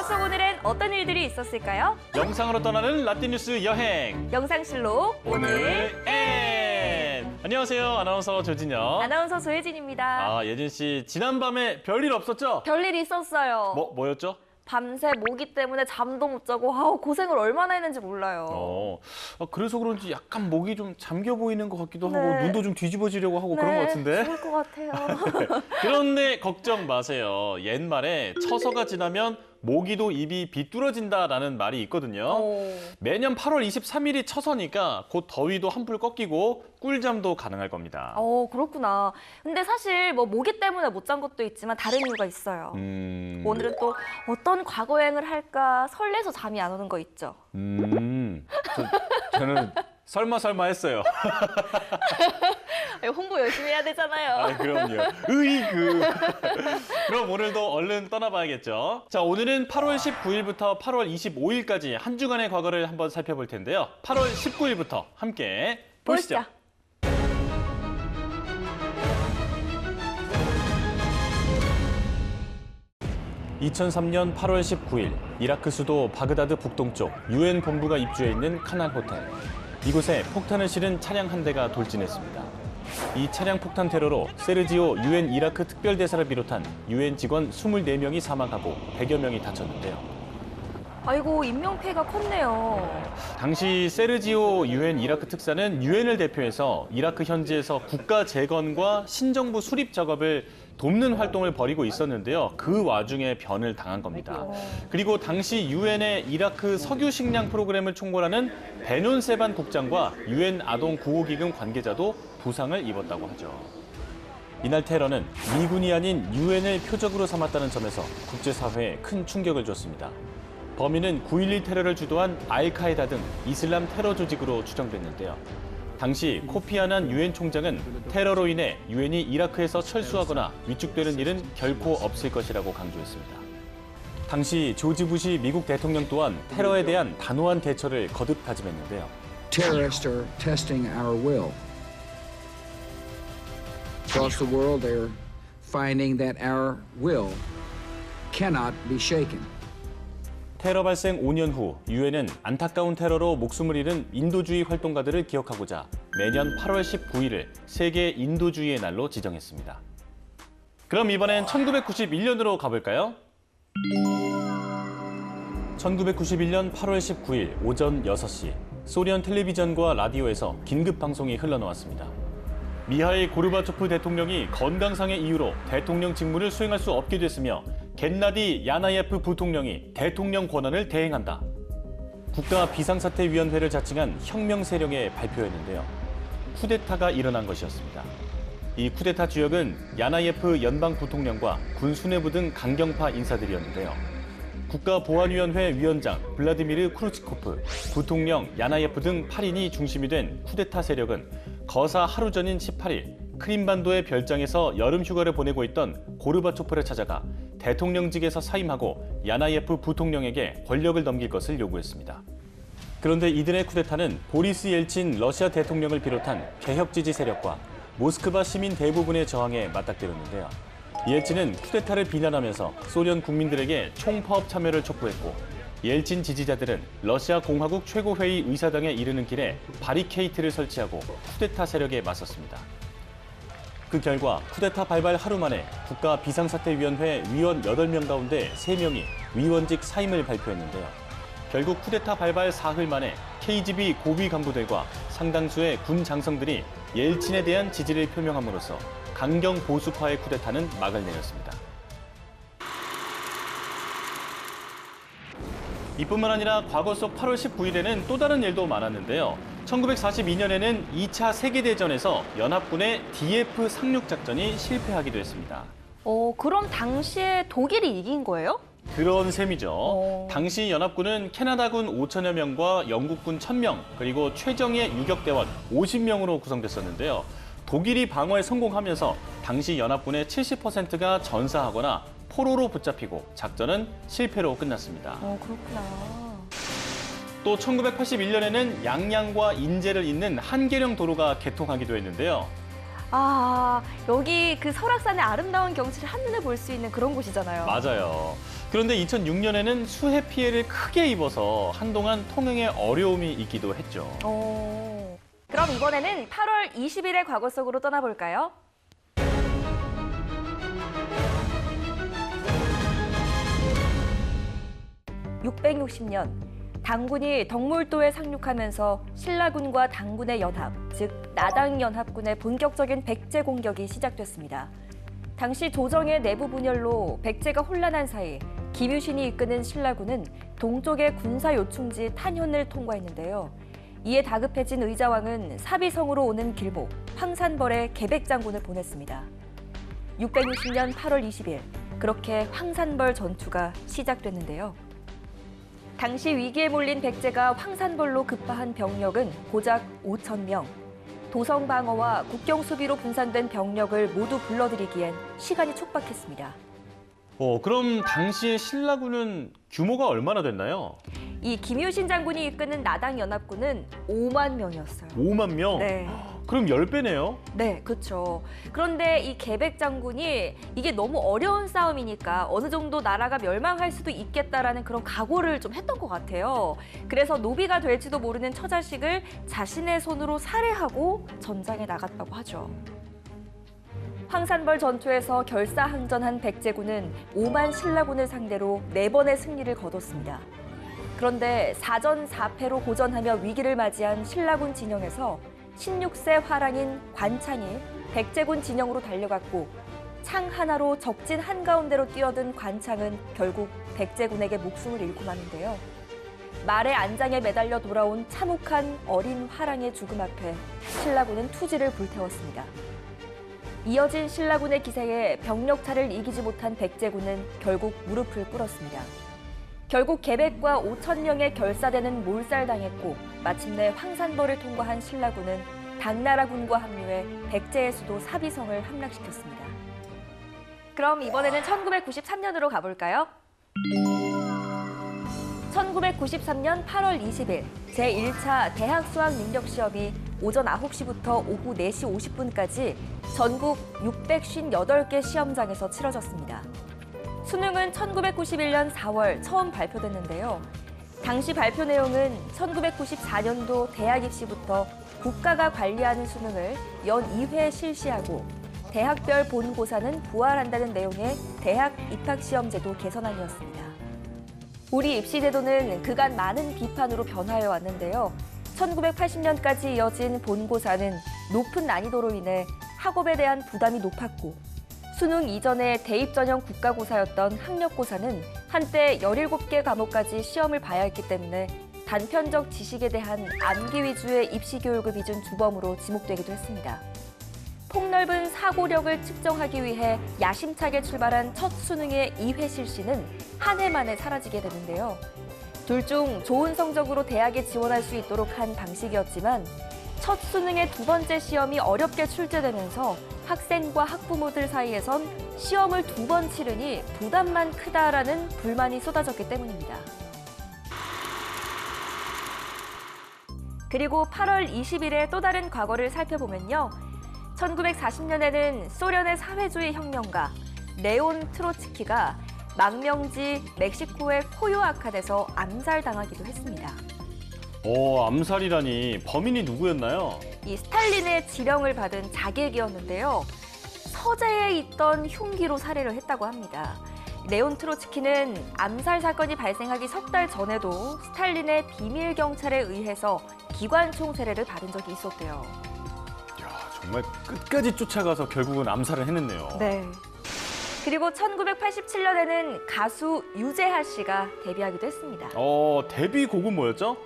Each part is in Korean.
속 오늘은 어떤 일들이 있었을까요? 영상으로 떠나는 라떼뉴스 여행. 영상실록 오늘 N. 안녕하세요. 아나운서 조진영. 아나운서 조혜진입니다. 예진 씨, 지난밤에 별일 없었죠? 별일이 있었어요. 뭐였죠? 밤새 모기 때문에 잠도 못 자고 고생을 얼마나 했는지 몰라요. 그래서 그런지 약간 목이 좀 잠겨 보이는 것 같기도 하고 네. 눈도 좀 뒤집어지려고 하고 그런 것 같은데. 죽을 것 같아요. 그런데 걱정 마세요. 옛말에 처서가 지나면 모기도 입이 비뚤어진다라는 말이 있거든요. 매년 8월 23일이 처서니까 곧 더위도 한풀 꺾이고 꿀잠도 가능할 겁니다. 그렇구나. 근데 사실 뭐 모기 때문에 못 잔 것도 있지만 다른 이유가 있어요. 오늘은 또 어떤 과거 여행을 할까 설레서 잠이 안 오는 거 있죠. 저는 설마 했어요. 홍보 열심히 해야 되잖아요. 그럼요. 으이그. 그럼 오늘도 얼른 떠나봐야겠죠. 자, 오늘은 8월 19일부터 8월 25일까지 한 주간의 과거를 한번 살펴볼 텐데요. 8월 19일부터 함께 보시죠. 2003년 8월 19일 이라크 수도 바그다드 북동쪽 UN 본부가 입주해 있는 카날 호텔. 이곳에 폭탄을 실은 차량 한 대가 돌진했습니다. 이 차량 폭탄 테러로 세르지오 UN 이라크 특별대사를 비롯한 UN 직원 24명이 사망하고 100여 명이 다쳤는데요. 아이고, 인명피해가 컸네요. 당시 세르지오 UN 이라크 특사는 UN을 대표해서 이라크 현지에서 국가 재건과 신정부 수립 작업을 돕는 활동을 벌이고 있었는데요. 그 와중에 변을 당한 겁니다. 그리고 당시 UN의 이라크 석유 식량 프로그램을 총괄하는 베논 세반 국장과 UN 아동 구호기금 관계자도 부상을 입었다고 하죠. 이날 테러는 미군이 아닌 UN을 표적으로 삼았다는 점에서 국제사회에 큰 충격을 줬습니다. 범인은 9.11 테러를 주도한 알카에다 등 이슬람 테러 조직으로 추정됐는데요. 당시 코피 아난 UN 총장은 테러로 인해 UN이 이라크에서 철수하거나 위축되는 일은 결코 없을 것이라고 강조했습니다. 당시 조지 부시 미국 대통령 또한 테러에 대한 단호한 대처를 거듭 다짐했는데요. Terrorists are testing our will. Across the world, they're finding that our will cannot be shaken. 테러 발생 5년 후 유엔은 안타까운 테러로 목숨을 잃은 인도주의 활동가들을 기억하고자 매년 8월 19일을 세계 인도주의의 날로 지정했습니다. 그럼 이번엔 1991년으로 가볼까요? 1991년 8월 19일 오전 6시 소련 텔레비전과 라디오에서 긴급 방송이 흘러나왔습니다. 미하일 고르바초프 대통령이 건강상의 이유로 대통령 직무를 수행할 수 없게 됐으며 겐나디 야나예프 부통령이 대통령 권한을 대행한다. 국가 비상사태위원회를 자칭한 혁명 세력의 발표였는데요. 쿠데타가 일어난 것이었습니다. 이 쿠데타 주역은 야나예프 연방 부통령과 군 수뇌부 등 강경파 인사들이었는데요. 국가보안위원회 위원장 블라디미르 크루치코프, 부통령 야나예프 등 8인이 중심이 된 쿠데타 세력은 거사 하루 전인 18일 크림반도의 별장에서 여름 휴가를 보내고 있던 고르바초프를 찾아가 대통령직에서 사임하고 야나예프 부통령에게 권력을 넘길 것을 요구했습니다. 그런데 이들의 쿠데타는 보리스 옐친 러시아 대통령을 비롯한 개혁 지지 세력과 모스크바 시민 대부분의 저항에 맞닥뜨렸는데요. 옐친은 쿠데타를 비난하면서 소련 국민들에게 총파업 참여를 촉구했고 옐친 지지자들은 러시아 공화국 최고회의 의사당에 이르는 길에 바리케이트를 설치하고 쿠데타 세력에 맞섰습니다. 그 결과 쿠데타 발발 하루 만에 국가 비상사태위원회 위원 8명 가운데 3명이 위원직 사임을 발표했는데요. 결국 쿠데타 발발 사흘 만에 KGB 고위 간부들과 상당수의 군 장성들이 옐친에 대한 지지를 표명함으로써 강경 보수파의 쿠데타는 막을 내렸습니다. 이뿐만 아니라 과거 속 8월 19일에는 또 다른 일도 많았는데요. 1942년에는 2차 세계대전에서 연합군의 DF 상륙작전이 실패하기도 했습니다. 그럼 당시에 독일이 이긴 거예요? 그런 셈이죠. 당시 연합군은 캐나다군 5천여 명과 영국군 1,000명, 그리고 최정예 유격대원 50명으로 구성됐었는데요. 독일이 방어에 성공하면서 당시 연합군의 70%가 전사하거나 포로로 붙잡히고 작전은 실패로 끝났습니다. 그렇구나. 또 1981년에는 양양과 인제를 잇는 한계령 도로가 개통하기도 했는데요. 여기 그 설악산의 아름다운 경치를 한눈에 볼 수 있는 그런 곳이잖아요. 맞아요. 그런데 2006년에는 수해 피해를 크게 입어서 한동안 통행에 어려움이 있기도 했죠. 그럼 이번에는 8월 20일의 과거 속으로 떠나볼까요? 660년, 당군이 덕물도에 상륙하면서 신라군과 당군의 연합, 즉 나당연합군의 본격적인 백제 공격이 시작됐습니다. 당시 조정의 내부 분열로 백제가 혼란한 사이 김유신이 이끄는 신라군은 동쪽의 군사 요충지 탄현을 통과했는데요. 이에 다급해진 의자왕은 사비성으로 오는 길목, 황산벌에 계백장군을 보냈습니다. 660년 8월 20일, 그렇게 황산벌 전투가 시작됐는데요. 당시 위기에 몰린 백제가 황산벌로 급파한 병력은 고작 5,000명. 도성 방어와 국경 수비로 분산된 병력을 모두 불러들이기엔 시간이 촉박했습니다. 그럼 당시의 신라군은 규모가 얼마나 됐나요? 이 김유신 장군이 이끄는 나당 연합군은 5만 명이었어요. 5만 명? 네. 그럼 10배네요? 네, 그렇죠. 그런데 이 계백 장군이 이게 너무 어려운 싸움이니까 어느 정도 나라가 멸망할 수도 있겠다라는 그런 각오를 좀 했던 것 같아요. 그래서 노비가 될지도 모르는 처자식을 자신의 손으로 살해하고 전장에 나갔다고 하죠. 황산벌 전투에서 결사항전한 백제군은 5만 신라군을 상대로 4번의 승리를 거뒀습니다. 그런데 4전 4패로 고전하며 위기를 맞이한 신라군 진영에서 16세 화랑인 관창이 백제군 진영으로 달려갔고 창 하나로 적진 한가운데로 뛰어든 관창은 결국 백제군에게 목숨을 잃고 마는데요. 말의 안장에 매달려 돌아온 참혹한 어린 화랑의 죽음 앞에 신라군은 투지를 불태웠습니다. 이어진 신라군의 기세에 병력차를 이기지 못한 백제군은 결국 무릎을 꿇었습니다. 결국 계백과 5,000명의 결사대는 몰살당했고 마침내 황산벌을 통과한 신라군은 당나라군과 합류해 백제의 수도 사비성을 함락시켰습니다. 그럼 이번에는 1993년으로 가볼까요? 1993년 8월 20일 제1차 대학 수학 능력 시험이 오전 9시부터 오후 4시 50분까지 전국 658개 시험장에서 치러졌습니다. 수능은 1991년 4월 처음 발표됐는데요. 당시 발표 내용은 1994년도 대학 입시부터 국가가 관리하는 수능을 연 2회 실시하고 대학별 본고사는 부활한다는 내용의 대학 입학시험제도 개선안이었습니다. 우리 입시제도는 그간 많은 비판으로 변화해 왔는데요. 1980년까지 이어진 본고사는 높은 난이도로 인해 학업에 대한 부담이 높았고 수능 이전의 대입 전형 국가고사였던 학력고사는 한때 17개 과목까지 시험을 봐야 했기 때문에 단편적 지식에 대한 암기 위주의 입시 교육을 빚은 주범으로 지목되기도 했습니다. 폭넓은 사고력을 측정하기 위해 야심차게 출발한 첫 수능의 2회 실시는 한 해 만에 사라지게 되는데요. 둘 중 좋은 성적으로 대학에 지원할 수 있도록 한 방식이었지만 첫 수능의 두 번째 시험이 어렵게 출제되면서 학생과 학부모들 사이에선 시험을 2번 치르니 부담만 크다라는 불만이 쏟아졌기 때문입니다. 그리고 8월 20일의 또 다른 과거를 살펴보면요. 1940년에는 소련의 사회주의 혁명가 레온 트로츠키가 망명지 멕시코의 코요아칸에서 암살당하기도 했습니다. 암살이라니 범인이 누구였나요? 이 스탈린의 지령을 받은 자객이었는데요. 서재에 있던 흉기로 살해를 했다고 합니다. 레온 트로츠키는 암살 사건이 발생하기 석 달 전에도 스탈린의 비밀 경찰에 의해서 기관총 세례를 받은 적이 있었대요. 야, 정말 끝까지 쫓아가서 결국은 암살을 해냈네요. 네. 그리고 1987년에는 가수 유재하 씨가 데뷔하기도 했습니다. 데뷔곡은 뭐였죠?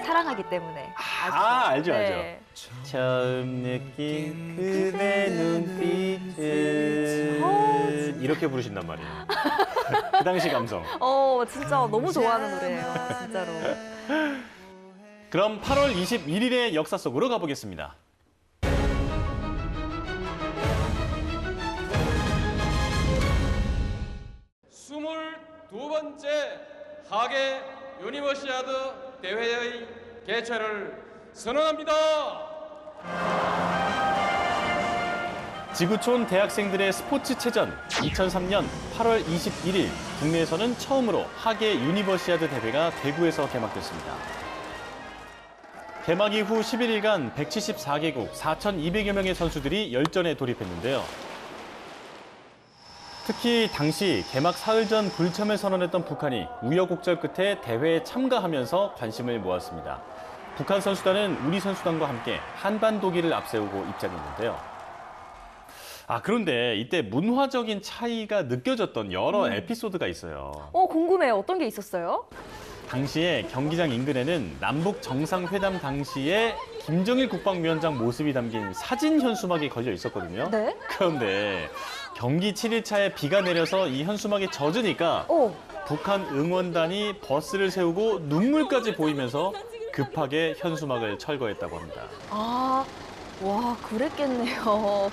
사랑하기 때문에. 알죠. 네. 처음 느낀 그대 눈빛은 이렇게 부르신단 말이에요. 그 당시 감성. 진짜 너무 좋아하는 노래예요. 진짜로. 그럼 8월 21일의 역사 속으로 가보겠습니다. 두 번째 하계 유니버시아드 대회의 개최를 선언합니다. 지구촌 대학생들의 스포츠체전 2003년 8월 21일 국내에서는 처음으로 하계 유니버시아드 대회가 대구에서 개막됐습니다. 개막 이후 11일간 174개국 4,200여 명의 선수들이 열전에 돌입했는데요. 특히 당시 개막 사흘 전 불참을 선언했던 북한이 우여곡절 끝에 대회에 참가하면서 관심을 모았습니다. 북한 선수단은 우리 선수단과 함께 한반 독일을 앞세우고 입장했는데요. 그런데 이때 문화적인 차이가 느껴졌던 여러 에피소드가 있어요. 궁금해요. 어떤 게 있었어요? 당시에 경기장 인근에는 남북 정상회담 당시에 김정일 국방위원장 모습이 담긴 사진 현수막이 걸려 있었거든요. 네. 그런데 경기 7일차에 비가 내려서 이 현수막이 젖으니까 북한 응원단이 버스를 세우고 눈물까지 보이면서 급하게 현수막을 철거했다고 합니다. 와, 그랬겠네요.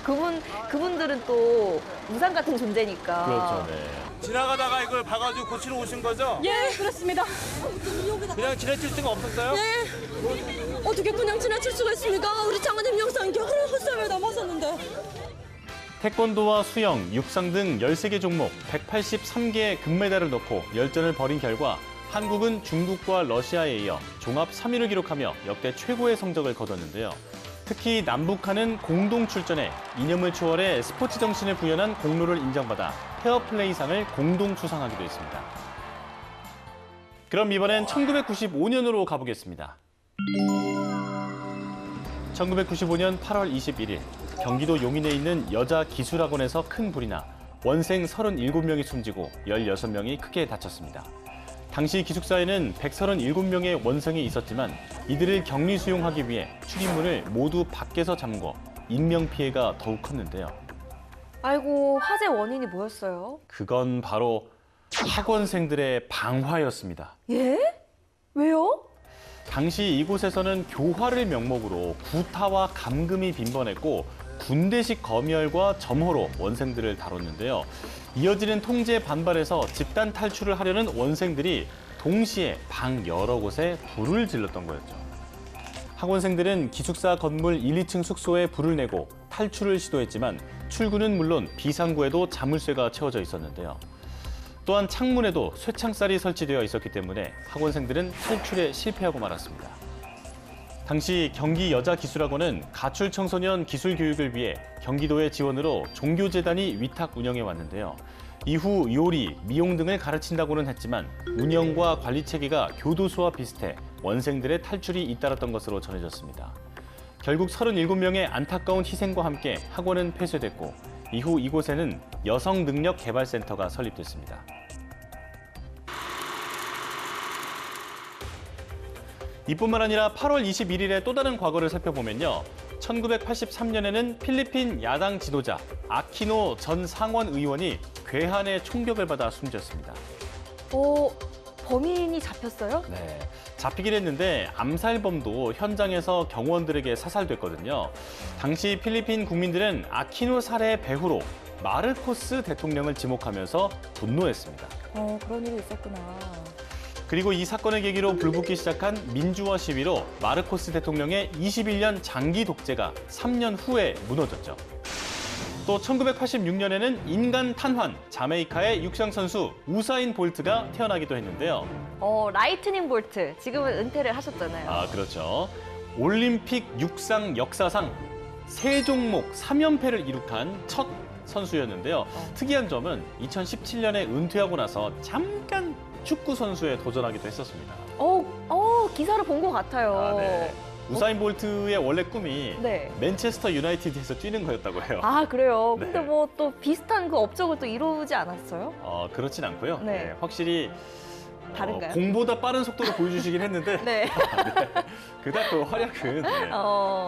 그분들은 또 우상 같은 존재니까. 그렇죠, 네. 지나가다가 이걸 봐가지고 고치러 오신 거죠? 예, 그렇습니다. 그냥 지나칠 수가 없었어요? 네. 어떻게 그냥 지나칠 수가 있습니까? 우리 장관님 영상 겨울에 헛살을 담았었는데. 태권도와 수영, 육상 등 13개 종목 183개의 금메달을 넣고 열전을 벌인 결과 한국은 중국과 러시아에 이어 종합 3위를 기록하며 역대 최고의 성적을 거뒀는데요. 특히 남북한은 공동 출전해 이념을 초월해 스포츠 정신을 구현한 공로를 인정받아 페어플레이상을 공동 수상하기도 했습니다. 그럼 이번엔 1995년으로 가보겠습니다. 1995년 8월 21일 경기도 용인에 있는 여자 기술학원에서 큰 불이 나 원생 37명이 숨지고 16명이 크게 다쳤습니다. 당시 기숙사에는 137명의 원생이 있었지만 이들을 격리 수용하기 위해 출입문을 모두 밖에서 잠궈 인명피해가 더욱 컸는데요. 아이고, 화재 원인이 뭐였어요? 그건 바로 학원생들의 방화였습니다. 예? 왜요? 당시 이곳에서는 교화를 명목으로 구타와 감금이 빈번했고 군대식 검열과 점호로 원생들을 다뤘는데요. 이어지는 통제 반발에서 집단 탈출을 하려는 원생들이 동시에 방 여러 곳에 불을 질렀던 거였죠. 학원생들은 기숙사 건물 1, 2층 숙소에 불을 내고 탈출을 시도했지만 출구는 물론 비상구에도 자물쇠가 채워져 있었는데요. 또한 창문에도 쇠창살이 설치되어 있었기 때문에 학원생들은 탈출에 실패하고 말았습니다. 당시 경기 여자기술학원은 가출 청소년 기술 교육을 위해 경기도의 지원으로 종교재단이 위탁 운영해 왔는데요. 이후 요리, 미용 등을 가르친다고는 했지만 운영과 관리 체계가 교도소와 비슷해 원생들의 탈출이 잇따랐던 것으로 전해졌습니다. 결국 37명의 안타까운 희생과 함께 학원은 폐쇄됐고 이후 이곳에는 여성능력개발센터가 설립됐습니다. 이뿐만 아니라 8월 21일에 또 다른 과거를 살펴보면요. 1983년에는 필리핀 야당 지도자 아키노 전 상원 의원이 괴한의 총격을 받아 숨졌습니다. 범인이 잡혔어요? 네, 잡히긴 했는데 암살범도 현장에서 경호원들에게 사살됐거든요. 당시 필리핀 국민들은 아키노 살해 배후로 마르코스 대통령을 지목하면서 분노했습니다. 그런 일이 있었구나. 그리고 이 사건을 계기로 불붙기 시작한 민주화 시위로 마르코스 대통령의 21년 장기 독재가 3년 후에 무너졌죠. 또 1986년에는 인간 탄환, 자메이카의 육상 선수 우사인 볼트가 태어나기도 했는데요. 라이트닝 볼트, 지금은 은퇴를 하셨잖아요. 그렇죠. 올림픽 육상 역사상 3종목 3연패를 이룩한 첫 선수였는데요. 특이한 점은 2017년에 은퇴하고 나서 잠깐 축구 선수에 도전하기도 했었습니다. 기사를 본 것 같아요. 네. 우사인 볼트의 원래 꿈이 네. 맨체스터 유나이티드에서 뛰는 거였다고 해요. 그래요? 네. 근데 뭐 또 비슷한 그 업적을 또 이루지 않았어요? 그렇진 않고요. 네. 확실히 다른가요? 공보다 빠른 속도로 보여주시긴 했는데 네. 그닥 그 활약은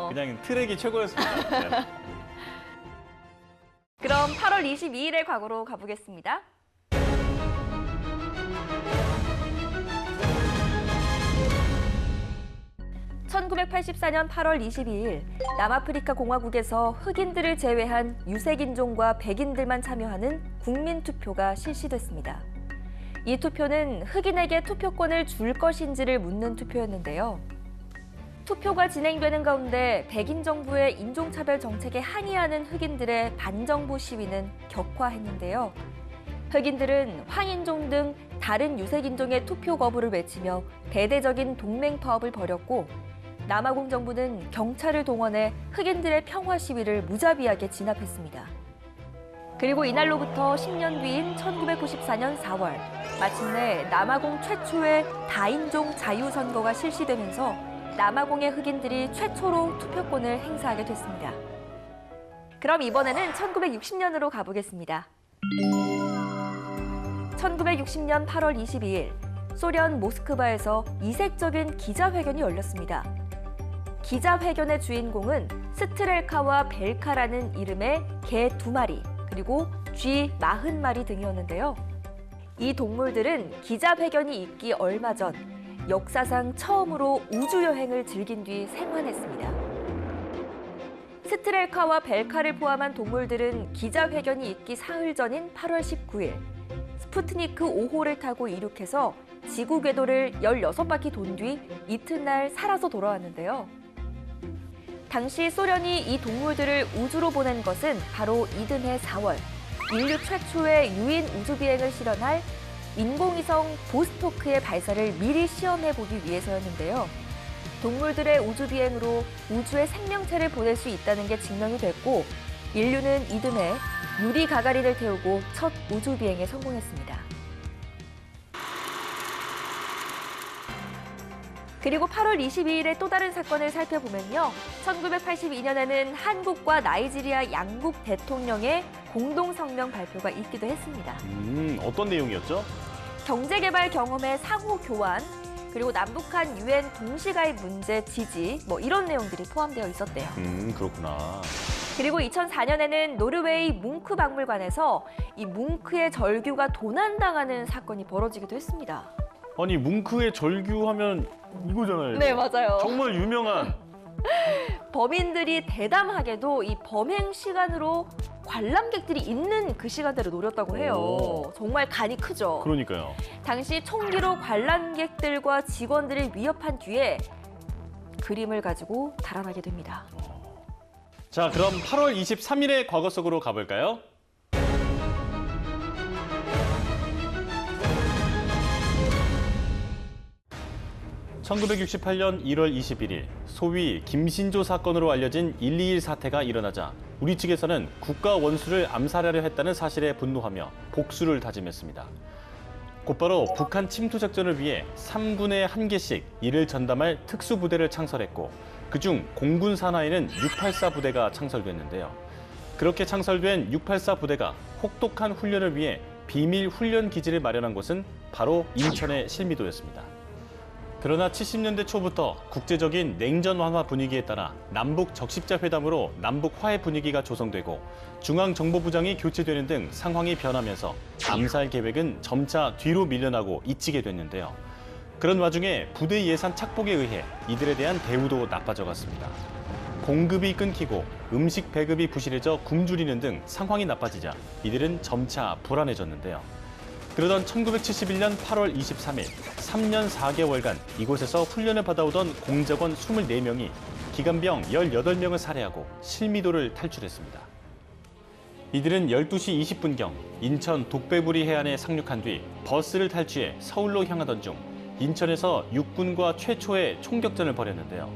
그냥 트랙이 최고였습니다. 네. 그럼 8월 22일의 과거로 가보겠습니다. 1984년 8월 22일 남아프리카 공화국에서 흑인들을 제외한 유색인종과 백인들만 참여하는 국민투표가 실시됐습니다. 이 투표는 흑인에게 투표권을 줄 것인지를 묻는 투표였는데요. 투표가 진행되는 가운데 백인 정부의 인종차별 정책에 항의하는 흑인들의 반정부 시위는 격화했는데요. 흑인들은 황인종 등 다른 유색인종의 투표 거부를 외치며 대대적인 동맹 파업을 벌였고 남아공 정부는 경찰을 동원해 흑인들의 평화 시위를 무자비하게 진압했습니다. 그리고 이날로부터 10년 뒤인 1994년 4월, 마침내 남아공 최초의 다인종 자유선거가 실시되면서 남아공의 흑인들이 최초로 투표권을 행사하게 됐습니다. 그럼 이번에는 1960년으로 가보겠습니다. 1960년 8월 22일, 소련 모스크바에서 이색적인 기자회견이 열렸습니다. 기자회견의 주인공은 스트렐카와 벨카라는 이름의 개 2마리, 그리고 쥐 40마리 등이었는데요. 이 동물들은 기자회견이 있기 얼마 전 역사상 처음으로 우주여행을 즐긴 뒤 생환했습니다. 스트렐카와 벨카를 포함한 동물들은 기자회견이 있기 사흘 전인 8월 19일 스푸트니크 5호를 타고 이륙해서 지구 궤도를 16바퀴 돈 뒤 이튿날 살아서 돌아왔는데요. 당시 소련이 이 동물들을 우주로 보낸 것은 바로 이듬해 4월 인류 최초의 유인 우주비행을 실현할 인공위성 보스토크의 발사를 미리 시험해보기 위해서였는데요. 동물들의 우주비행으로 우주에 생명체를 보낼 수 있다는 게 증명이 됐고 인류는 이듬해 유리 가가린을 태우고 첫 우주비행에 성공했습니다. 그리고 8월 22일의 또 다른 사건을 살펴보면요. 1982년에는 한국과 나이지리아 양국 대통령의 공동성명 발표가 있기도 했습니다. 어떤 내용이었죠? 경제개발 경험의 상호 교환, 그리고 남북한 유엔 동시가입 문제 지지, 이런 내용들이 포함되어 있었대요. 그렇구나. 그리고 2004년에는 노르웨이 뭉크 박물관에서 이 뭉크의 절규가 도난당하는 사건이 벌어지기도 했습니다. 아니, 뭉크의 절규하면 이거잖아요. 네, 맞아요. 정말 유명한. 범인들이 대담하게도 이 범행 시간으로 관람객들이 있는 그 시간대를 노렸다고 해요. 오. 정말 간이 크죠. 그러니까요. 당시 총기로 관람객들과 직원들을 위협한 뒤에 그림을 가지고 달아나게 됩니다. 자, 그럼 8월 23일의 과거 속으로 가볼까요? (1968년 1월 21일) 소위 김신조 사건으로 알려진 121 사태가 일어나자 우리 측에서는 국가 원수를 암살하려 했다는 사실에 분노하며 복수를 다짐했습니다. 곧바로 북한 침투 작전을 위해 3군에 1개씩 이를 전담할 특수부대를 창설했고 그중 공군 산하에는 684 부대가 창설됐는데요. 그렇게 창설된 684 부대가 혹독한 훈련을 위해 비밀 훈련 기지를 마련한 곳은 바로 인천의 실미도였습니다. 그러나 70년대 초부터 국제적인 냉전 완화 분위기에 따라 남북 적십자 회담으로 남북 화해 분위기가 조성되고 중앙정보부장이 교체되는 등 상황이 변하면서 암살 계획은 점차 뒤로 밀려나고 잊히게 됐는데요. 그런 와중에 부대 예산 착복에 의해 이들에 대한 대우도 나빠져 갔습니다. 공급이 끊기고 음식 배급이 부실해져 굶주리는 등 상황이 나빠지자 이들은 점차 불안해졌는데요. 그러던 1971년 8월 23일 3년 4개월간 이곳에서 훈련을 받아오던 공작원 24명이 기관병 18명을 살해하고 실미도를 탈출했습니다. 이들은 12시 20분경 인천 독배부리 해안에 상륙한 뒤 버스를 탈취해 서울로 향하던 중 인천에서 육군과 최초의 총격전을 벌였는데요.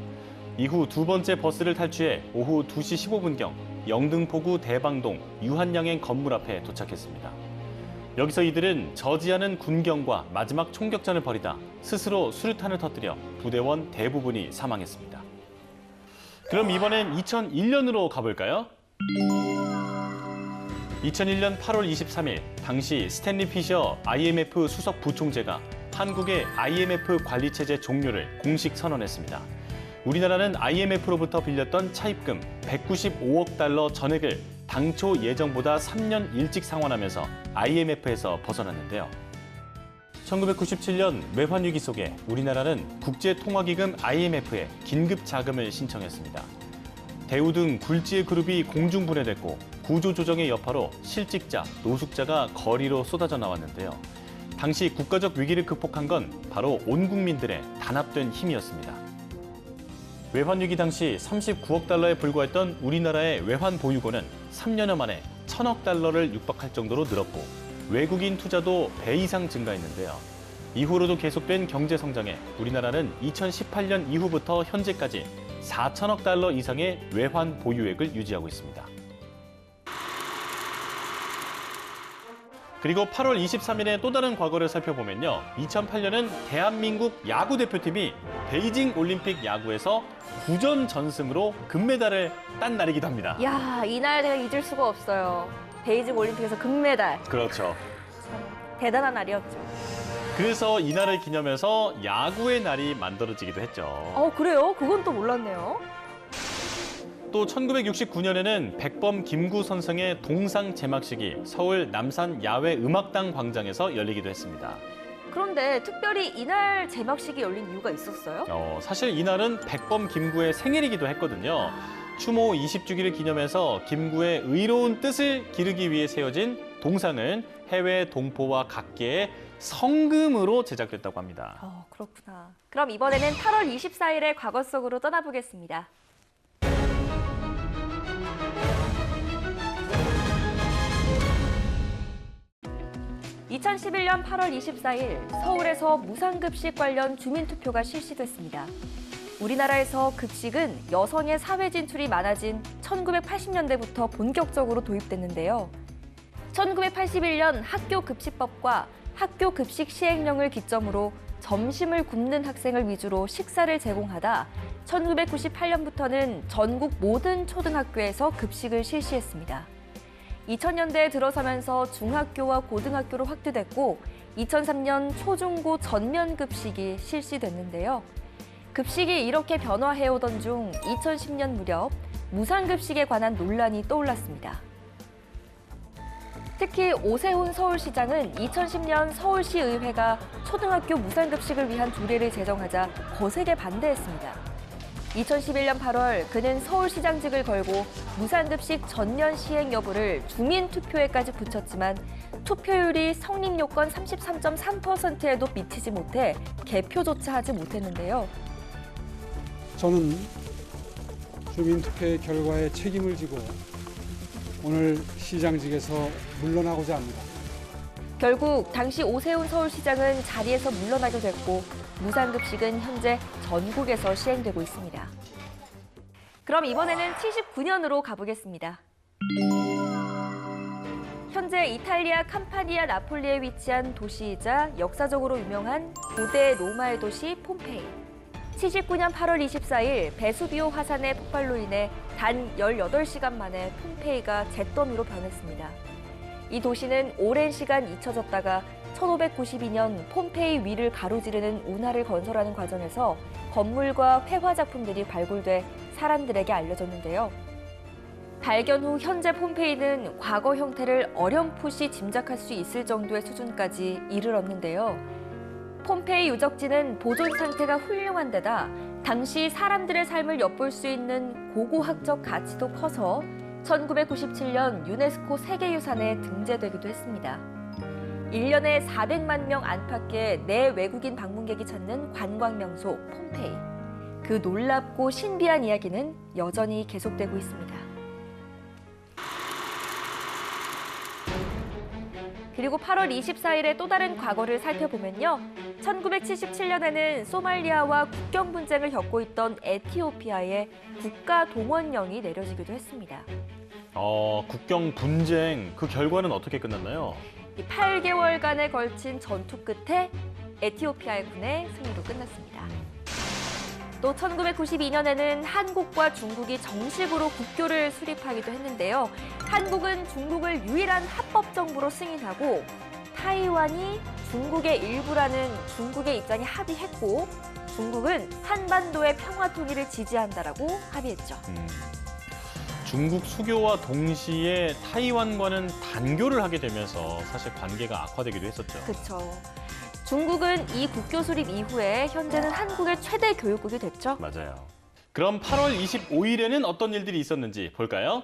이후 두 번째 버스를 탈취해 오후 2시 15분경 영등포구 대방동 유한양행 건물 앞에 도착했습니다. 여기서 이들은 저지하는 군경과 마지막 총격전을 벌이다 스스로 수류탄을 터뜨려 부대원 대부분이 사망했습니다. 그럼 이번엔 2001년으로 가볼까요? 2001년 8월 23일 당시 스탠리 피셔 IMF 수석 부총재가 한국의 IMF 관리체제 종료를 공식 선언했습니다. 우리나라는 IMF로부터 빌렸던 차입금 195억 달러 전액을 당초 예정보다 3년 일찍 상환하면서 IMF에서 벗어났는데요. 1997년 외환위기 속에 우리나라는 국제통화기금 IMF에 긴급 자금을 신청했습니다. 대우 등 굴지의 그룹이 공중분해됐고 구조조정의 여파로 실직자, 노숙자가 거리로 쏟아져 나왔는데요. 당시 국가적 위기를 극복한 건 바로 온 국민들의 단합된 힘이었습니다. 외환 위기 당시 39억 달러에 불과했던 우리나라의 외환 보유고는 3년여 만에 1,000억 달러를 육박할 정도로 늘었고 외국인 투자도 배 이상 증가했는데요. 이후로도 계속된 경제 성장에 우리나라는 2018년 이후부터 현재까지 4천억 달러 이상의 외환 보유액을 유지하고 있습니다. 그리고 8월 23일에 또 다른 과거를 살펴보면요. 2008년은 대한민국 야구 대표팀이 베이징 올림픽 야구에서 9전 전승으로 금메달을 딴 날이기도 합니다. 야, 이날 제가 잊을 수가 없어요. 베이징 올림픽에서 금메달. 그렇죠. 대단한 날이었죠. 그래서 이날을 기념해서 야구의 날이 만들어지기도 했죠. 그래요? 그건 또 몰랐네요. 또 1969년에는 백범 김구 선생의 동상 제막식이 서울 남산 야외 음악당 광장에서 열리기도 했습니다. 그런데 특별히 이날 제막식이 열린 이유가 있었어요? 사실 이날은 백범 김구의 생일이기도 했거든요. 추모 20주기를 기념해서 김구의 의로운 뜻을 기르기 위해 세워진 동상은 해외 동포와 각계의 성금으로 제작됐다고 합니다. 그렇구나. 그럼 이번에는 8월 24일의 과거 속으로 떠나보겠습니다. 2011년 8월 24일 서울에서 무상급식 관련 주민투표가 실시됐습니다. 우리나라에서 급식은 여성의 사회 진출이 많아진 1980년대부터 본격적으로 도입됐는데요. 1981년 학교급식법과 학교급식 시행령을 기점으로 점심을 굶는 학생을 위주로 식사를 제공하다 1998년부터는 전국 모든 초등학교에서 급식을 실시했습니다. 2000년대에 들어서면서 중학교와 고등학교로 확대됐고 2003년 초중고 전면 급식이 실시됐는데요. 급식이 이렇게 변화해오던 중 2010년 무렵 무상급식에 관한 논란이 떠올랐습니다. 특히 오세훈 서울시장은 2010년 서울시의회가 초등학교 무상급식을 위한 조례를 제정하자 거세게 반대했습니다. 2011년 8월 그는 서울시장직을 걸고 무상급식 전면 시행 여부를 주민투표에까지 붙였지만 투표율이 성립 요건 33.3%에도 미치지 못해 개표조차 하지 못했는데요. 저는 주민투표의 결과에 책임을 지고 오늘 시장직에서 물러나고자 합니다. 결국 당시 오세훈 서울시장은 자리에서 물러나게 됐고 무상급식은 현재 전국에서 시행되고 있습니다. 그럼 이번에는 79년으로 가보겠습니다. 현재 이탈리아 캄파니아 나폴리에 위치한 도시이자 역사적으로 유명한 고대 로마의 도시 폼페이. 79년 8월 24일 베수비오 화산의 폭발로 인해 단 18시간 만에 폼페이가 잿더미로 변했습니다. 이 도시는 오랜 시간 잊혀졌다가 1592년 폼페이 위를 가로지르는 운하를 건설하는 과정에서 건물과 회화 작품들이 발굴돼 사람들에게 알려졌는데요. 발견 후 현재 폼페이는 과거 형태를 어렴풋이 짐작할 수 있을 정도의 수준까지 이르렀는데요. 폼페이 유적지는 보존 상태가 훌륭한 데다 당시 사람들의 삶을 엿볼 수 있는 고고학적 가치도 커서 1997년 유네스코 세계유산에 등재되기도 했습니다. 1년에 400만 명 안팎의 내외국인 방문객이 찾는 관광명소 폼페이. 그 놀랍고 신비한 이야기는 여전히 계속되고 있습니다. 그리고 8월 24일에 또 다른 과거를 살펴보면요. 1977년에는 소말리아와 국경 분쟁을 겪고 있던 에티오피아에 국가동원령이 내려지기도 했습니다. 국경 분쟁, 그 결과는 어떻게 끝났나요? 8개월간에 걸친 전투 끝에 에티오피아의 군의 승리로 끝났습니다. 또 1992년에는 한국과 중국이 정식으로 국교를 수립하기도 했는데요. 한국은 중국을 유일한 합법 정부로 승인하고 타이완이 중국의 일부라는 중국의 입장에 합의했고 중국은 한반도의 평화 통일을 지지한다라고 합의했죠. 중국 수교와 동시에 타이완과는 단교를 하게 되면서 사실 관계가 악화되기도 했었죠. 그렇죠. 중국은 이 국교 수립 이후에 현재는 한국의 최대 교육국이 됐죠. 맞아요. 그럼 8월 25일에는 어떤 일들이 있었는지 볼까요?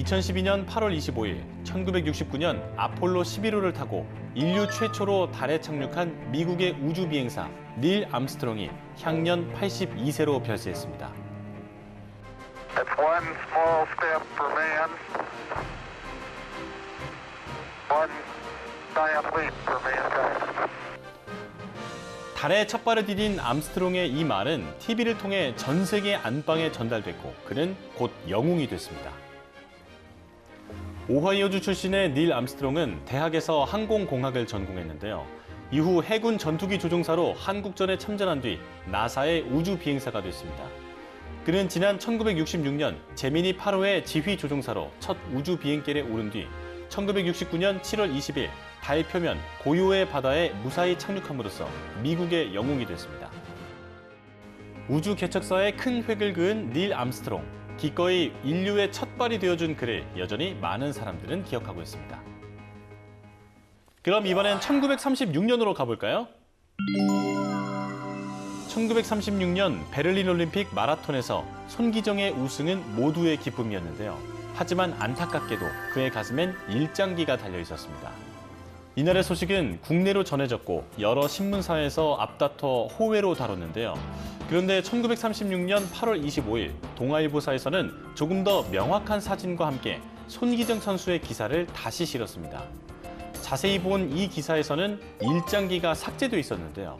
2012년 8월 25일, 1969년 아폴로 11호를 타고 인류 최초로 달에 착륙한 미국의 우주 비행사 닐 암스트롱이 향년 82세로 별세했습니다. It's one small step for man, one giant leap for mankind. 달에 첫 발을 디딘 암스트롱의 이 말은 TV를 통해 전 세계 안방에 전달됐고 그는 곧 영웅이 됐습니다. 오하이오주 출신의 닐 암스트롱은 대학에서 항공공학을 전공했는데요. 이후 해군 전투기 조종사로 한국전에 참전한 뒤 나사의 우주 비행사가 됐습니다. 그는 지난 1966년 제미니 8호의 지휘 조종사로 첫 우주 비행길에 오른 뒤 1969년 7월 20일 달 표면 고요의 바다에 무사히 착륙함으로써 미국의 영웅이 됐습니다. 우주 개척사에 큰 획을 그은 닐 암스트롱. 기꺼이 인류의 첫 발이 되어준 그를 여전히 많은 사람들은 기억하고 있습니다. 그럼 이번엔 1936년으로 가볼까요? 1936년 베를린 올림픽 마라톤에서 손기정의 우승은 모두의 기쁨이었는데요. 하지만 안타깝게도 그의 가슴엔 일장기가 달려 있었습니다. 이날의 소식은 국내로 전해졌고 여러 신문사에서 앞다퉈 호외로 다뤘는데요. 그런데 1936년 8월 25일 동아일보사에서는 조금 더 명확한 사진과 함께 손기정 선수의 기사를 다시 실었습니다. 자세히 본 이 기사에서는 일장기가 삭제돼 있었는데요.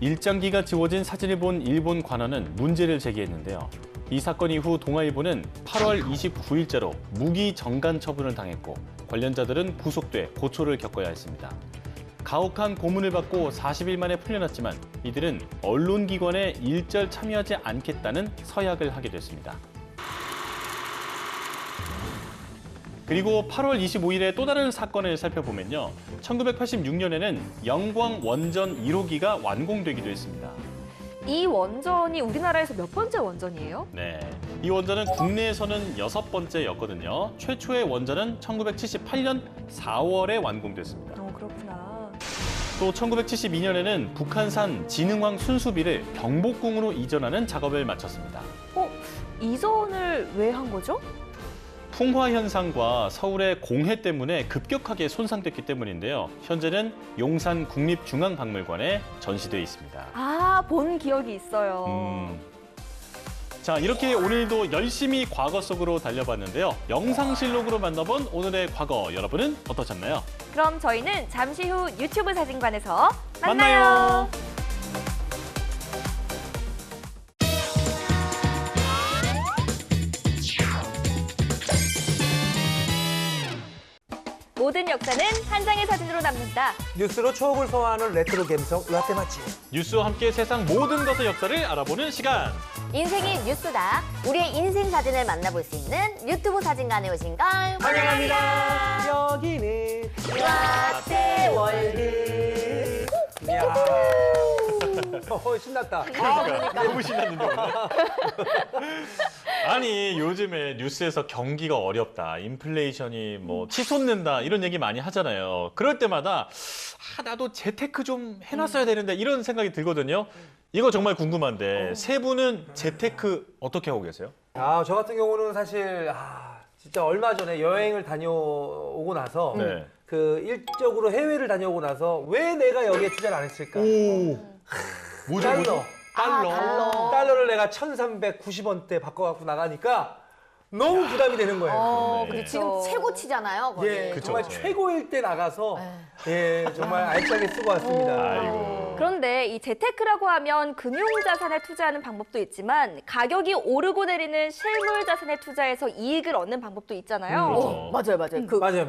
일장기가 지워진 사진을 본 일본 관원은 문제를 제기했는데요. 이 사건 이후 동아일보는 8월 29일자로 무기 정간 처분을 당했고 관련자들은 구속돼 고초를 겪어야 했습니다. 가혹한 고문을 받고 40일 만에 풀려났지만 이들은 언론기관에 일절 참여하지 않겠다는 서약을 하게 됐습니다. 그리고 8월 25일에 또 다른 사건을 살펴보면요. 1986년에는 영광 원전 1호기가 완공되기도 했습니다. 이 원전이 우리나라에서 몇 번째 원전이에요? 네, 이 원전은 국내에서는 6번째였거든요. 최초의 원전은 1978년 4월에 완공됐습니다. 그렇구나. 또 1972년에는 북한산 진흥황 순수비를 경복궁으로 이전하는 작업을 마쳤습니다. 이전을 왜 한 거죠? 풍화 현상과 서울의 공해 때문에 급격하게 손상됐기 때문인데요. 현재는 용산 국립중앙박물관에 전시되어 있습니다. 본 기억이 있어요. 자, 이렇게 오늘도 열심히 과거 속으로 달려봤는데요. 영상실록으로 만나본 오늘의 과거, 여러분은 어떠셨나요? 그럼 저희는 잠시 후 유튜브 사진관에서 만나요. 모든 역사는 한 장의 사진으로 남는다. 뉴스로 추억을 소환하는 레트로 감성 라떼 맛집. 뉴스와 함께 세상 모든 것의 역사를 알아보는 시간. 인생이 뉴스다. 우리의 인생 사진을 만나볼 수 있는 유튜브 사진관에 오신 걸 환영합니다. 여기는 라떼 월드. 이야. 신났다. 너무 신났는데 오늘. 아니, 요즘에 뉴스에서 경기가 어렵다, 인플레이션이 뭐 치솟는다 이런 얘기 많이 하잖아요. 그럴 때마다 나도 재테크 좀 해놨어야 되는데 이런 생각이 들거든요. 이거 정말 궁금한데 세 분은 재테크 어떻게 하고 계세요? 저 같은 경우는 사실 진짜 얼마 전에 여행을 다녀오고 나서 네. 그 일적으로 해외를 다녀오고 나서 왜 내가 여기에 투자를 안 했을까? 뭐죠? 달러를 내가 1,390원대 바꿔갖고 나가니까 너무 부담이 되는 거예요. 그리고 지금 최고치잖아요. 거기. 예, 그쵸, 정말 그쵸. 최고일 때 나가서 정말 알차게 쓰고 왔습니다. 아이고. 그런데 이 재테크라고 하면 금융자산에 투자하는 방법도 있지만 가격이 오르고 내리는 실물자산에 투자해서 이익을 얻는 방법도 있잖아요. 그렇죠. 맞아요. 맞아요.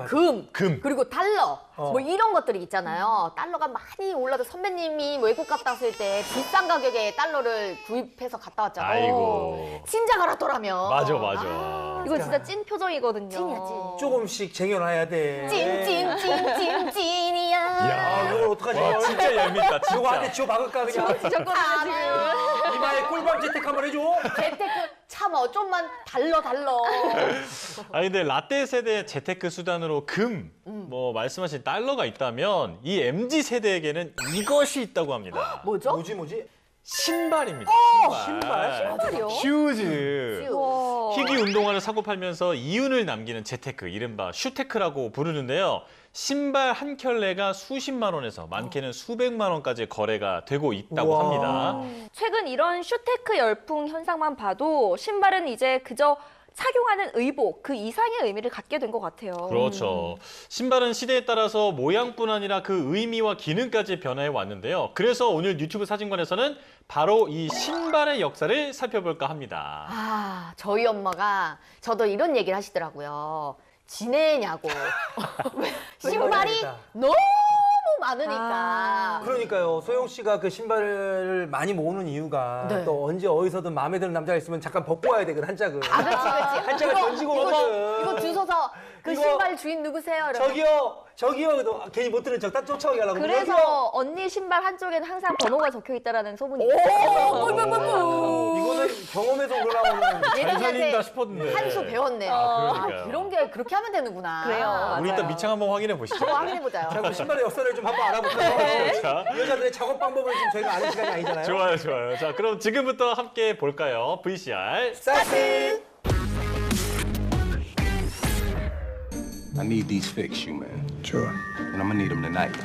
금. 그리고 달러 뭐 이런 것들이 있잖아요. 달러가 많이 올라도 선배님이 외국 갔다 왔을 때 비싼 가격에 달러를 구입해서 갔다 왔잖아요. 아이고. 진작 알았더라면. 맞아. 이거 진짜 찐 표정이거든요. 찐이야, 찐. 조금씩 쟁여놔야 돼. 찐이야. 야, 이걸 어떡하지? 와, 진짜 얄밉다, 진짜. 이거 한테 지워 박을까 그냥? 이마에 꿀밤 재택 한번 해줘. 재테크 참어 좀만 달러. 근데 라떼 세대 재테크 수단으로 금, 뭐 말씀하신 달러가 있다면 이 MZ 세대에게는 이것이 있다고 합니다. 뭐죠? 뭐지? 신발입니다. 신발? 신발이요? 슈즈. 와. 희귀 운동화를 사고 팔면서 이윤을 남기는 재테크, 이른바 슈테크라고 부르는데요. 신발 한 켤레가 수십만 원에서 많게는 수백만 원까지 거래가 되고 있다고 우와. 합니다. 최근 이런 슈테크 열풍 현상만 봐도 신발은 이제 그저 착용하는 의복 그 이상의 의미를 갖게 된 것 같아요. 그렇죠. 신발은 시대에 따라서 모양뿐 아니라 그 의미와 기능까지 변화해 왔는데요. 그래서 오늘 유튜브 사진관에서는 바로 이 신발의 역사를 살펴볼까 합니다. 아, 저희 엄마가 저도 이런 얘기를 하시더라고요. 지내냐고. 신발이 되겠다. 너무 많으니까. 그러니까요. 소영 씨가 그 신발을 많이 모으는 이유가 네. 또 언제 어디서든 마음에 드는 남자가 있으면 잠깐 벗고 와야 되거든, 한 짝을. 아, 그렇지. 한 짝을 던지고 오거든. 이거 주워서 그 이거- 신발 주인 누구세요? 이러면. 저기요. 너 괜히 못 들은 척 딱 쫓아오게 하려고. 여기요. 그래서 언니 신발 한쪽에는 항상 번호가 적혀 있다라는 소문이 오, 있어요. 이거는 경험에서 우러나오는 잘 살린다 싶었는데. 한 수 배웠네요. 그러니까요. 이런 게 그렇게 하면 되는구나. 그래요. 우리 일단 밑창 한번 확인해 보시죠. 확인해보자요. 자, 그럼 신발의 역사를 좀 한번 알아볼까요? 자, 이 여자들의 작업 방법을 지금 저희가 아는 시간이 아니잖아요. 좋아요, 좋아요. 자, 그럼 지금부터 함께 볼까요? VCR. 싹스! I need these fixed, you man. Sure. And I'm gonna need them tonight.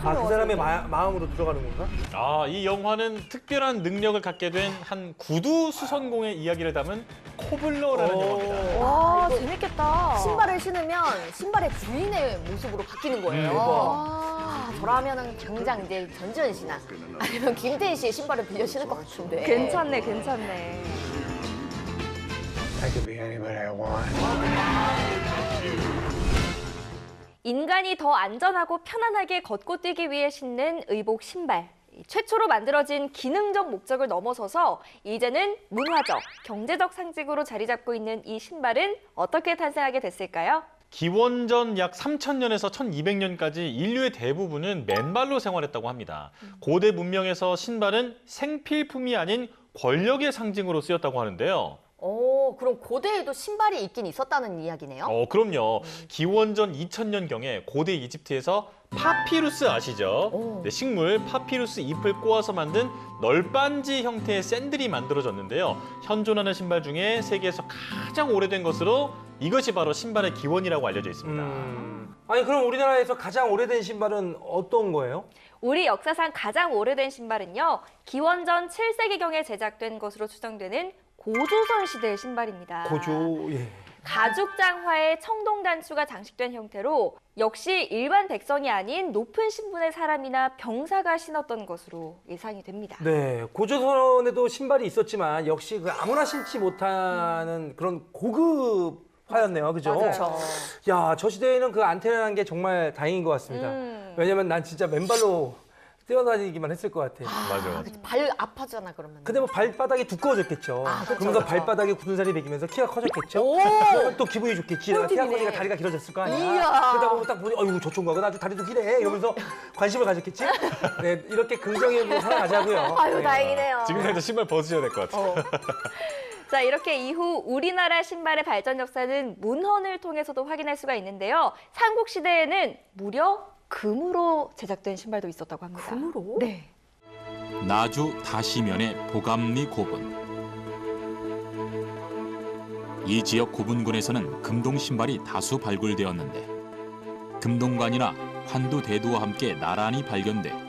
아, 그 사람의 마음으로 들어가는 건가? 아, 이 영화는 특별한 능력을 갖게 된 한 구두 수선공의 이야기를 담은 코블러라는 영화입니다. 와, 재밌겠다. 신발을 신으면 신발의 주인의 모습으로 바뀌는 거예요. 아, 저라면은 당장 이제 전지현 씨나 아니면 김태희 씨의 신발을 빌려 신을 것 같은데. 괜찮네, 괜찮네. I could be anybody I want. 인간이 더 안전하고 편안하게 걷고 뛰기 위해 신는 의복 신발. 최초로 만들어진 기능적 목적을 넘어서서 이제는 문화적, 경제적 상징으로 자리 잡고 있는 이 신발은 어떻게 탄생하게 됐을까요? 기원전 약 3000년에서 1200년까지 인류의 대부분은 맨발로 생활했다고 합니다. 고대 문명에서 신발은 생필품이 아닌 권력의 상징으로 쓰였다고 하는데요. 오, 그럼 고대에도 신발이 있긴 있었다는 이야기네요? 그럼요. 기원전 2000년경에 고대 이집트에서 파피루스 아시죠? 네, 식물 파피루스 잎을 꼬아서 만든 널빤지 형태의 샌들이 만들어졌는데요. 현존하는 신발 중에 세계에서 가장 오래된 것으로 이것이 바로 신발의 기원이라고 알려져 있습니다. 아니, 그럼 우리나라에서 가장 오래된 신발은 어떤 거예요? 우리 역사상 가장 오래된 신발은요. 기원전 7세기경에 제작된 것으로 추정되는 고조선 시대의 신발입니다. 고조, 예. 가죽 장화에 청동 단추가 장식된 형태로 역시 일반 백성이 아닌 높은 신분의 사람이나 병사가 신었던 것으로 예상이 됩니다. 네, 고조선에도 신발이 있었지만 역시 그 아무나 신지 못하는 그런 고급화였네요, 그죠? 그렇죠. 야, 저 시대에는 그 안테나란 게 정말 다행인 것 같습니다. 왜냐면 난 진짜 맨발로 뛰어다니기만 했을 것 같아요. 맞아요. 발 아파잖아, 그러면. 근데 뭐 발바닥이 두꺼워졌겠죠. 그쵸, 그러면서 그쵸. 발바닥에 굳은 살이 배기면서 키가 커졌겠죠. 오! 그러면 또 기분이 좋겠지. 내가 키가 꿀팁이네. 커지니까 다리가 길어졌을 거 아니야. 이야. 그러다 보면 딱 보니 어이구 저 총각은 아주 다리도 기네 이러면서 관심을 가졌겠지. 네, 이렇게 긍정적으로 살아가자고요. 아유, 네. 다행이네요. 지금 당장 신발 벗으셔야 될 것 같아요. 자, 이렇게 이후 우리나라 신발의 발전 역사는 문헌을 통해서도 확인할 수가 있는데요. 삼국시대에는 무려 금으로 제작된 신발도 있었다고 합니다. 금으로? 네. 나주 다시면의 보감리 고분. 이 지역 고분군에서는 금동 신발이 다수 발굴되었는데 금동관이나 환두대두와 함께 나란히 발견돼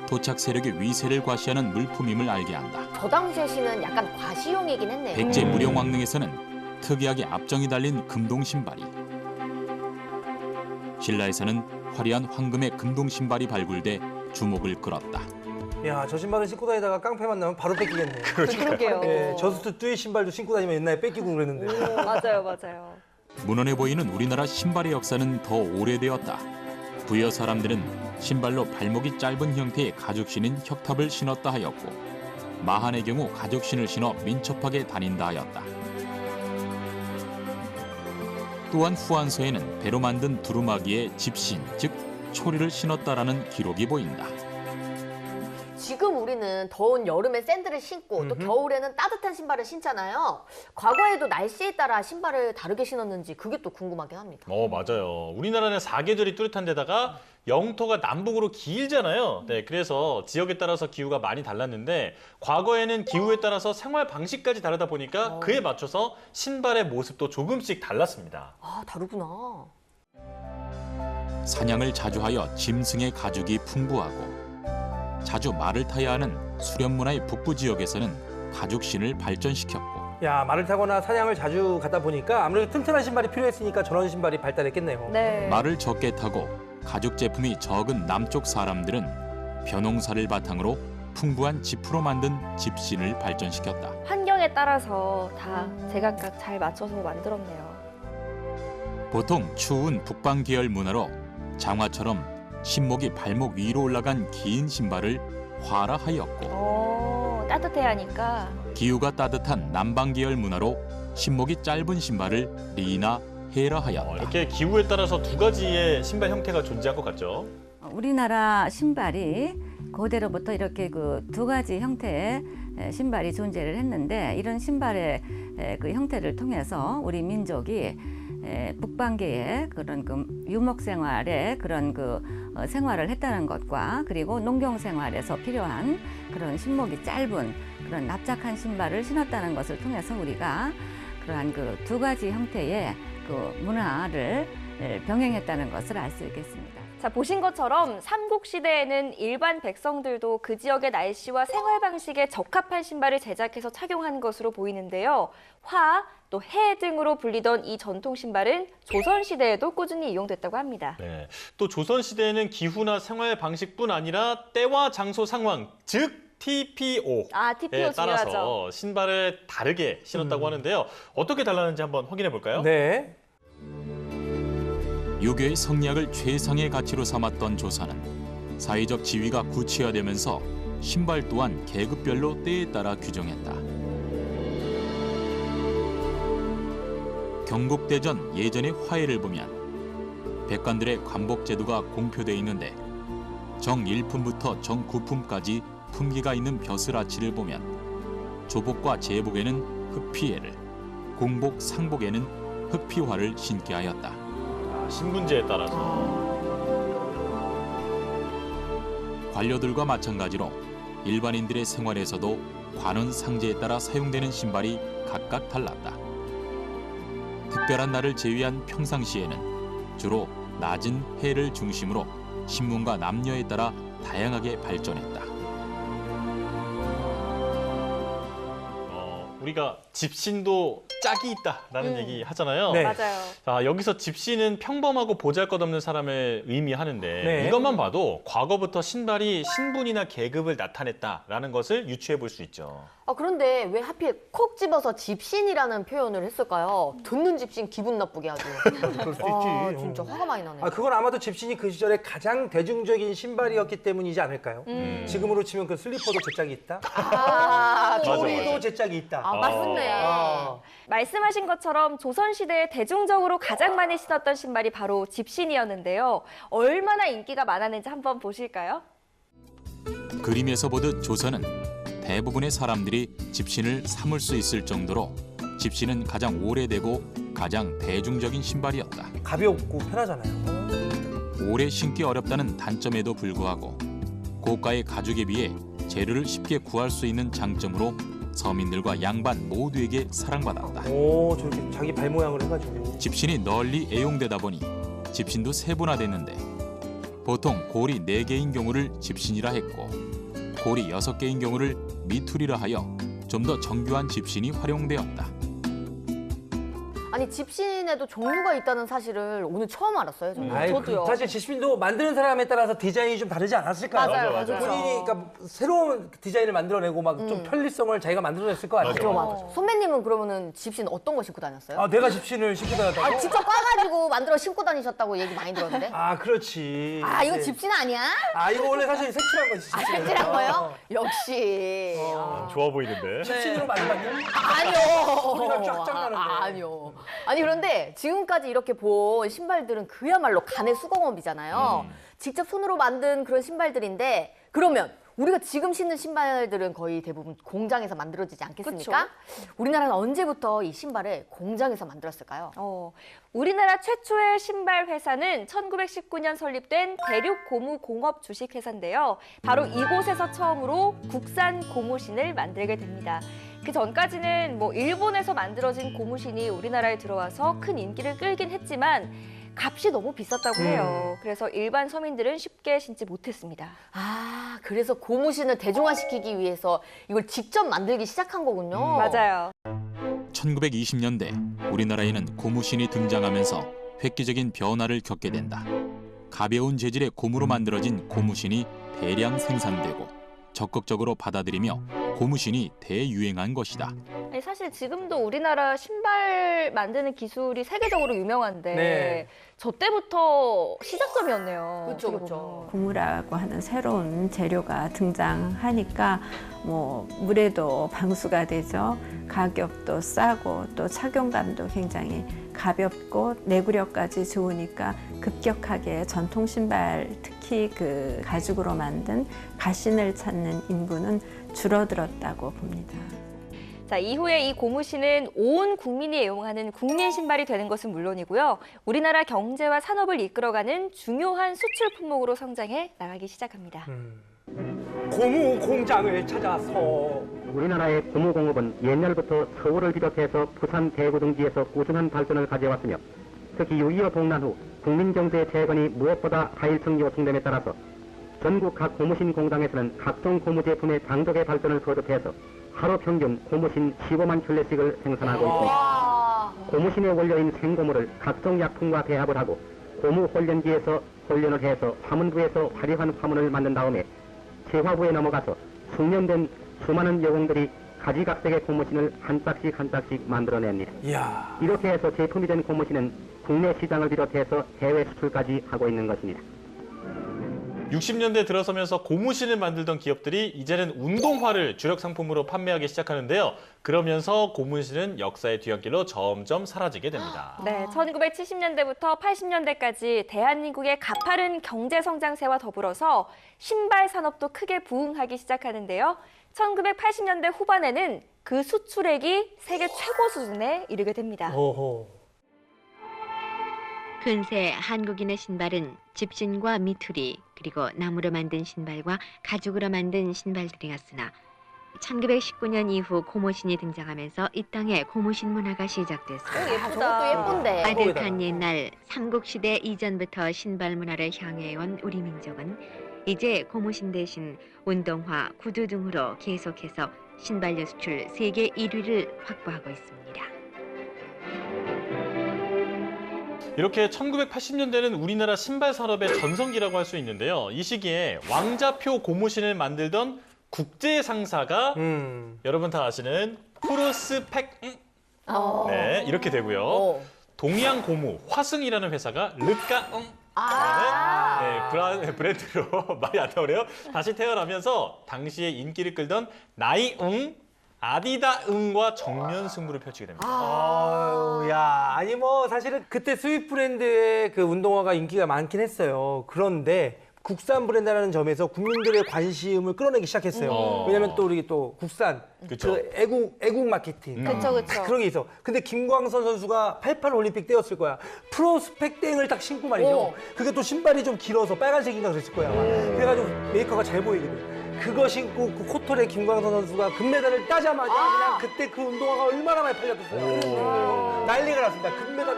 토착 세력의 위세를 과시하는 물품임을 알게 한다. 저 당시에 신은 약간 과시용이긴 했네요. 백제 무령왕릉에서는 특이하게 앞정이 달린 금동 신발이, 신라에서는 화려한 황금의 금동 신발이 발굴돼 주목을 끌었다. 야, 저 신발은 신고 다니다가 깡패 만나면 바로 뺏기겠네. 그러게요. 네, 저스트 신발도 신고 다니면 옛날에 뺏기고 그랬는데. 맞아요, 맞아요. 문헌에 보이는 우리나라 신발의 역사는 더 오래되었다. 부여 사람들은 신발로 발목이 짧은 형태의 가죽신인 혁탑을 신었다 하였고, 마한의 경우 가죽신을 신어 민첩하게 다닌다 하였다. 또한 후한서에는 배로 만든 두루마기에 집신, 즉 초리를 신었다라는 기록이 보인다. 지금 우리는 더운 여름에 샌들을 신고 또 겨울에는 따뜻한 신발을 신잖아요. 과거에도 날씨에 따라 신발을 다르게 신었는지 그게 또 궁금하긴 합니다. 맞아요. 우리나라는 사계절이 뚜렷한 데다가 영토가 남북으로 길잖아요. 네, 그래서 지역에 따라서 기후가 많이 달랐는데 과거에는 기후에 따라서 생활 방식까지 다르다 보니까 그에 맞춰서 신발의 모습도 조금씩 달랐습니다. 아, 다르구나. 사냥을 자주 하여 짐승의 가죽이 풍부하고 자주 말을 타야 하는 수렵 문화의 북부 지역에서는 가죽신을 발전시켰고 야, 말을 타거나 사냥을 자주 가다 보니까 아무래도 튼튼한 신발이 필요했으니까 저런 신발이 발달했겠네요. 네. 말을 적게 타고 가죽 제품이 적은 남쪽 사람들은 벼농사를 바탕으로 풍부한 지프로 만든 집신을 발전시켰다. 환경에 따라서 다 제각각 잘 맞춰서 만들었네요. 보통 추운 북방 계열 문화로 장화처럼 신목이 발목 위로 올라간 긴 신발을 화라 하였고 따뜻해야 하니까. 기후가 따뜻한 남방 계열 문화로 신목이 짧은 신발을 리나 헤라 하였다. 이렇게 기후에 따라서 두 가지의 신발 형태가 존재한 것 같죠. 우리나라 신발이 고대로부터 이렇게 그 두 가지 형태의 신발이 존재를 했는데 이런 신발의 그 형태를 통해서 우리 민족이 북방계의 그런 그 유목 생활에 그런 그 생활을 했다는 것과 그리고 농경 생활에서 필요한 그런 신목이 짧은 그런 납작한 신발을 신었다는 것을 통해서 우리가 그러한 그 두 가지 형태의 그 문화를 병행했다는 것을 알 수 있겠습니다. 자, 보신 것처럼 삼국시대에는 일반 백성들도 그 지역의 날씨와 생활 방식에 적합한 신발을 제작해서 착용한 것으로 보이는데요. 화, 또 해 등으로 불리던 이 전통 신발은 조선시대에도 꾸준히 이용됐다고 합니다. 네, 또 조선시대에는 기후나 생활 방식뿐 아니라 때와 장소 상황, 즉 TPO. TPO 따라서 중요하죠. 신발을 다르게 신었다고 하는데요. 어떻게 달랐는지 한번 확인해 볼까요? 네. 유교의 성리학을 최상의 가치로 삼았던 조선은 사회적 지위가 구체화되면서 신발 또한 계급별로 때에 따라 규정했다. 경국대전 예전의 화해를 보면 백관들의 관복 제도가 공표되어 있는데 정1품부터 정9품까지 품기가 있는 벼슬아치를 보면 조복과 제복에는 흑피해를, 공복, 상복에는 흑피화를 신게 하였다. 신분제에 따라서. 관료들과 마찬가지로 일반인들의 생활에서도 관원 상제에 따라 사용되는 신발이 각각 달랐다. 특별한 날을 제외한 평상시에는 주로 낮은 해를 중심으로 신분과 남녀에 따라 다양하게 발전했다. 우리가 집신도 짝이 있다라는 얘기 하잖아요. 네. 맞아요. 자, 여기서 집신은 평범하고 보잘것없는 사람을 의미하는데 네. 이것만 봐도 과거부터 신발이 신분이나 계급을 나타냈다라는 것을 유추해 볼 수 있죠. 그런데 왜 하필 콕 집어서 집신이라는 표현을 했을까요? 듣는 집신 기분 나쁘게 아주. 그럴 수도 있지. 진짜 화가 많이 나네요. 그건 아마도 집신이 그 시절에 가장 대중적인 신발이었기 때문이지 않을까요? 지금으로 치면 그 슬리퍼도 제짝이 있다. 조리도 제짝이 있다. 맞습네. 말씀하신 것처럼 조선시대에 대중적으로 가장 많이 신었던 신발이 바로 집신이었는데요. 얼마나 인기가 많았는지 한번 보실까요? 그림에서 보듯 조선은 대부분의 사람들이 집신을 삼을 수 있을 정도로 집신은 가장 오래되고 가장 대중적인 신발이었다. 가볍고 편하잖아요. 오래 신기 어렵다는 단점에도 불구하고 고가의 가죽에 비해 재료를 쉽게 구할 수 있는 장점으로 서민들과 양반 모두에게 사랑받았다. 오, 저렇게 자기 발 모양을 해가지고. 집신이 널리 애용되다 보니 집신도 세분화됐는데 보통 고리 4개인 경우를 집신이라 했고 고리 6개인 경우를 미투리라 하여 좀 더 정교한 집신이 활용되었다. 아니 집신에도 종류가 있다는 사실을 오늘 처음 알았어요. 저는. 저도요. 사실 집신도 만드는 사람에 따라서 디자인이 좀 다르지 않았을까요? 맞아요. 본인이 그러니까 새로운 디자인을 만들어내고 막 좀 편리성을 자기가 만들어냈을 것 같아요. 맞아. 선배님은 그러면은 집신 어떤 거 신고 다녔어요? 내가 집신을 신고 다녔다고? 직접 꽈가지고 만들어 신고 다니셨다고 얘기 많이 들었는데. 그렇지. 이거 집신 아니야? 이거 원래 사실 색칠한 거지. 색칠한 거요? 역시. 좋아 보이는데. 집신으로 만들었냐? 아니요. 소리가 쫙쫙 나는데. 아니요. 아니 그런데 지금까지 이렇게 본 신발들은 그야말로 간의 수공업이잖아요. 직접 손으로 만든 그런 신발들인데 그러면 우리가 지금 신는 신발들은 거의 대부분 공장에서 만들어지지 않겠습니까? 우리나라는 언제부터 이 신발을 공장에서 만들었을까요? 우리나라 최초의 신발 회사는 1919년 설립된 대륙고무공업 주식회사인데요. 바로 이곳에서 처음으로 국산 고무신을 만들게 됩니다. 그 전까지는 일본에서 만들어진 고무신이 우리나라에 들어와서 큰 인기를 끌긴 했지만 값이 너무 비쌌다고 해요. 그래서 일반 서민들은 쉽게 신지 못했습니다. 아, 그래서 고무신을 대중화시키기 위해서 이걸 직접 만들기 시작한 거군요. 맞아요. 1920년대 우리나라에는 고무신이 등장하면서 획기적인 변화를 겪게 된다. 가벼운 재질의 고무로 만들어진 고무신이 대량 생산되고 적극적으로 받아들이며 고무신이 대유행한 것이다. 사실 지금도 우리나라 신발 만드는 기술이 세계적으로 유명한데 저 때부터 시작점이었네요. 그렇죠. 고무라고 하는 새로운 재료가 등장하니까 물에도 방수가 되죠. 가격도 싸고 또 착용감도 굉장히 가볍고 내구력까지 좋으니까 급격하게 전통 신발, 특히 그 가죽으로 만든 가신을 찾는 인구는 줄어들었다고 봅니다. 자, 이후에 이 고무신은 온 국민이 애용하는 국민 신발이 되는 것은 물론이고요. 우리나라 경제와 산업을 이끌어가는 중요한 수출 품목으로 성장해 나가기 시작합니다. 고무 공장을 찾아서 우리나라의 고무공업은 옛날부터 서울을 비롯해서 부산, 대구 등지에서 꾸준한 발전을 가져왔으며 특히 6.25 동란 후 국민경제 재건이 무엇보다 하일성 요청됨에 따라서 전국 각 고무신 공장에서는 각종 고무 제품의 단독의 발전을 거듭해서 하루 평균 고무신 15만 켤레씩을 생산하고 있습니다. 고무신의 원료인 생고무를 각종 약품과 배합을 하고 고무 홀련기에서 홀련을 해서 화문부에서 화려한 화문을 만든 다음에 재화부에 넘어가서 숙련된 수많은 여공들이 가지각색의 고무신을 한 짝씩 한 짝씩 만들어냅니다. 이렇게 해서 제품이 된 고무신은 국내 시장을 비롯해서 해외 수출까지 하고 있는 것입니다. 60년대 들어서면서 고무신을 만들던 기업들이 이제는 운동화를 주력 상품으로 판매하기 시작하는데요. 그러면서 고무신은 역사의 뒤안길로 점점 사라지게 됩니다. 네, 1970년대부터 80년대까지 대한민국의 가파른 경제 성장세와 더불어서 신발 산업도 크게 부흥하기 시작하는데요. 1980년대 후반에는 그 수출액이 세계 최고 수준에 이르게 됩니다. 근세 한국인의 신발은 집신과 미투리, 그리고 나무로 만든 신발과 가죽으로 만든 신발들이었으나 1919년 이후 고무신이 등장하면서 이 땅에 고무신 문화가 시작됐습니다. 예쁘다. 저것도 예쁜데. 아득한 옛날 삼국시대 이전부터 신발 문화를 향해온 우리 민족은 이제 고무신 대신 운동화, 구두 등으로 계속해서 신발류 수출 세계 1위를 확보하고 있습니다. 이렇게 1980년대는 우리나라 신발 산업의 전성기라고 할 수 있는데요. 이 시기에 왕자표 고무신을 만들던 국제 상사가 여러분 다 아시는 프로스펙 네, 이렇게 되고요. 동양 고무 화승이라는 회사가 르까라는 브랜드로 말이 안 나오네요. 다시 태어나면서 당시에 인기를 끌던 나이응, 아디다응과 정면 승부를 펼치게 됩니다. 아니 사실은 그때 수입 브랜드의 그 운동화가 인기가 많긴 했어요. 그런데 국산 브랜드라는 점에서 국민들의 관심을 끌어내기 시작했어요. 왜냐면 또 우리 또 국산 그 애국 마케팅 그런 게 있어. 근데 김광선 선수가 88 올림픽 때였을 거야. 프로스펙땡을 딱 신고 말이죠. 그게 또 신발이 좀 길어서 빨간색인가 그랬을 거야. 그래가지고 메이커가 잘 보이거든. 그거 신고 그 코털에 김광선 선수가 금메달을 따자마자 그냥 그때 그 운동화가 얼마나 많이 팔렸었어요. 난리가 났습니다. 금메달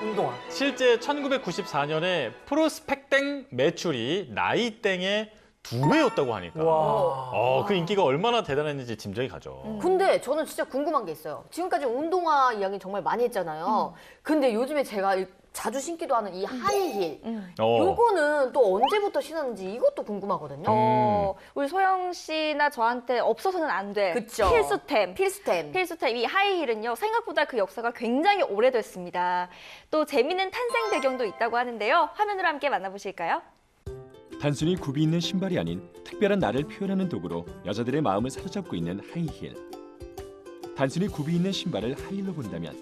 운동화. 실제 1994년에 프로스펙땡 매출이 나이땡의 2배였다고 하니까 그 인기가 얼마나 대단했는지 짐작이 가죠. 근데 저는 진짜 궁금한 게 있어요. 지금까지 운동화 이야기 정말 많이 했잖아요. 근데 요즘에 제가 자주 신기도 하는 이 하이힐 요거는 또 언제부터 신었는지 이것도 궁금하거든요. 우리 소영 씨나 저한테 없어서는 안 돼. 그쵸. 필수템. 이 하이힐은요. 생각보다 그 역사가 굉장히 오래됐습니다. 또 재미있는 탄생 배경도 있다고 하는데요. 화면으로 함께 만나보실까요? 단순히 굽이 있는 신발이 아닌 특별한 나를 표현하는 도구로 여자들의 마음을 사로잡고 있는 하이힐. 단순히 굽이 있는 신발을 하이힐로 본다면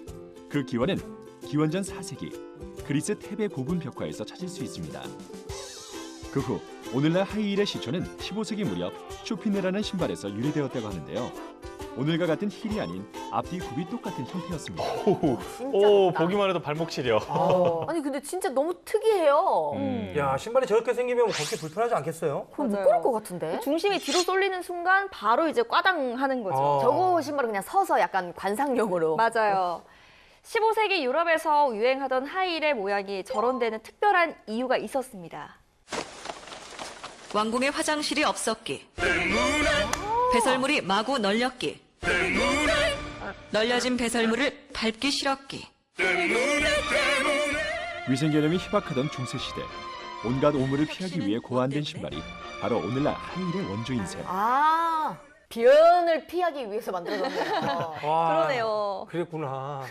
그 기원은 기원전 4세기 그리스 테베 고분 벽화에서 찾을 수 있습니다. 그 후 오늘날 하이힐의 시초는 15세기 무렵 쇼피네라는 신발에서 유래되었다고 하는데요. 오늘과 같은 힐이 아닌 앞뒤 굽이 똑같은 형태였습니다. 오, 보기만 해도 발목 시려. 아니 근데 진짜 너무 특이해요. 야, 신발이 저렇게 생기면 걷기 불편하지 않겠어요? 그럼 못 걸을 것 같은데? 중심이 뒤로 쏠리는 순간 바로 이제 꽈당 하는 거죠. 저거 신발은 그냥 서서 약간 관상용으로. 맞아요. 15세기 유럽에서 유행하던 하이힐의 모양이 저런 데는 특별한 이유가 있었습니다. 왕궁에 화장실이 없었기, 배설물이 마구 널렸기, 널려진 배설물을 밟기 싫었기. 위생 개념이 희박하던 중세시대, 온갖 오물을 피하기 위해 고안된 신발이 바로 오늘날 하이힐의 원조인 셈. 아, 변을 피하기 위해서 만들어졌네요. 그러네요. 그랬구나.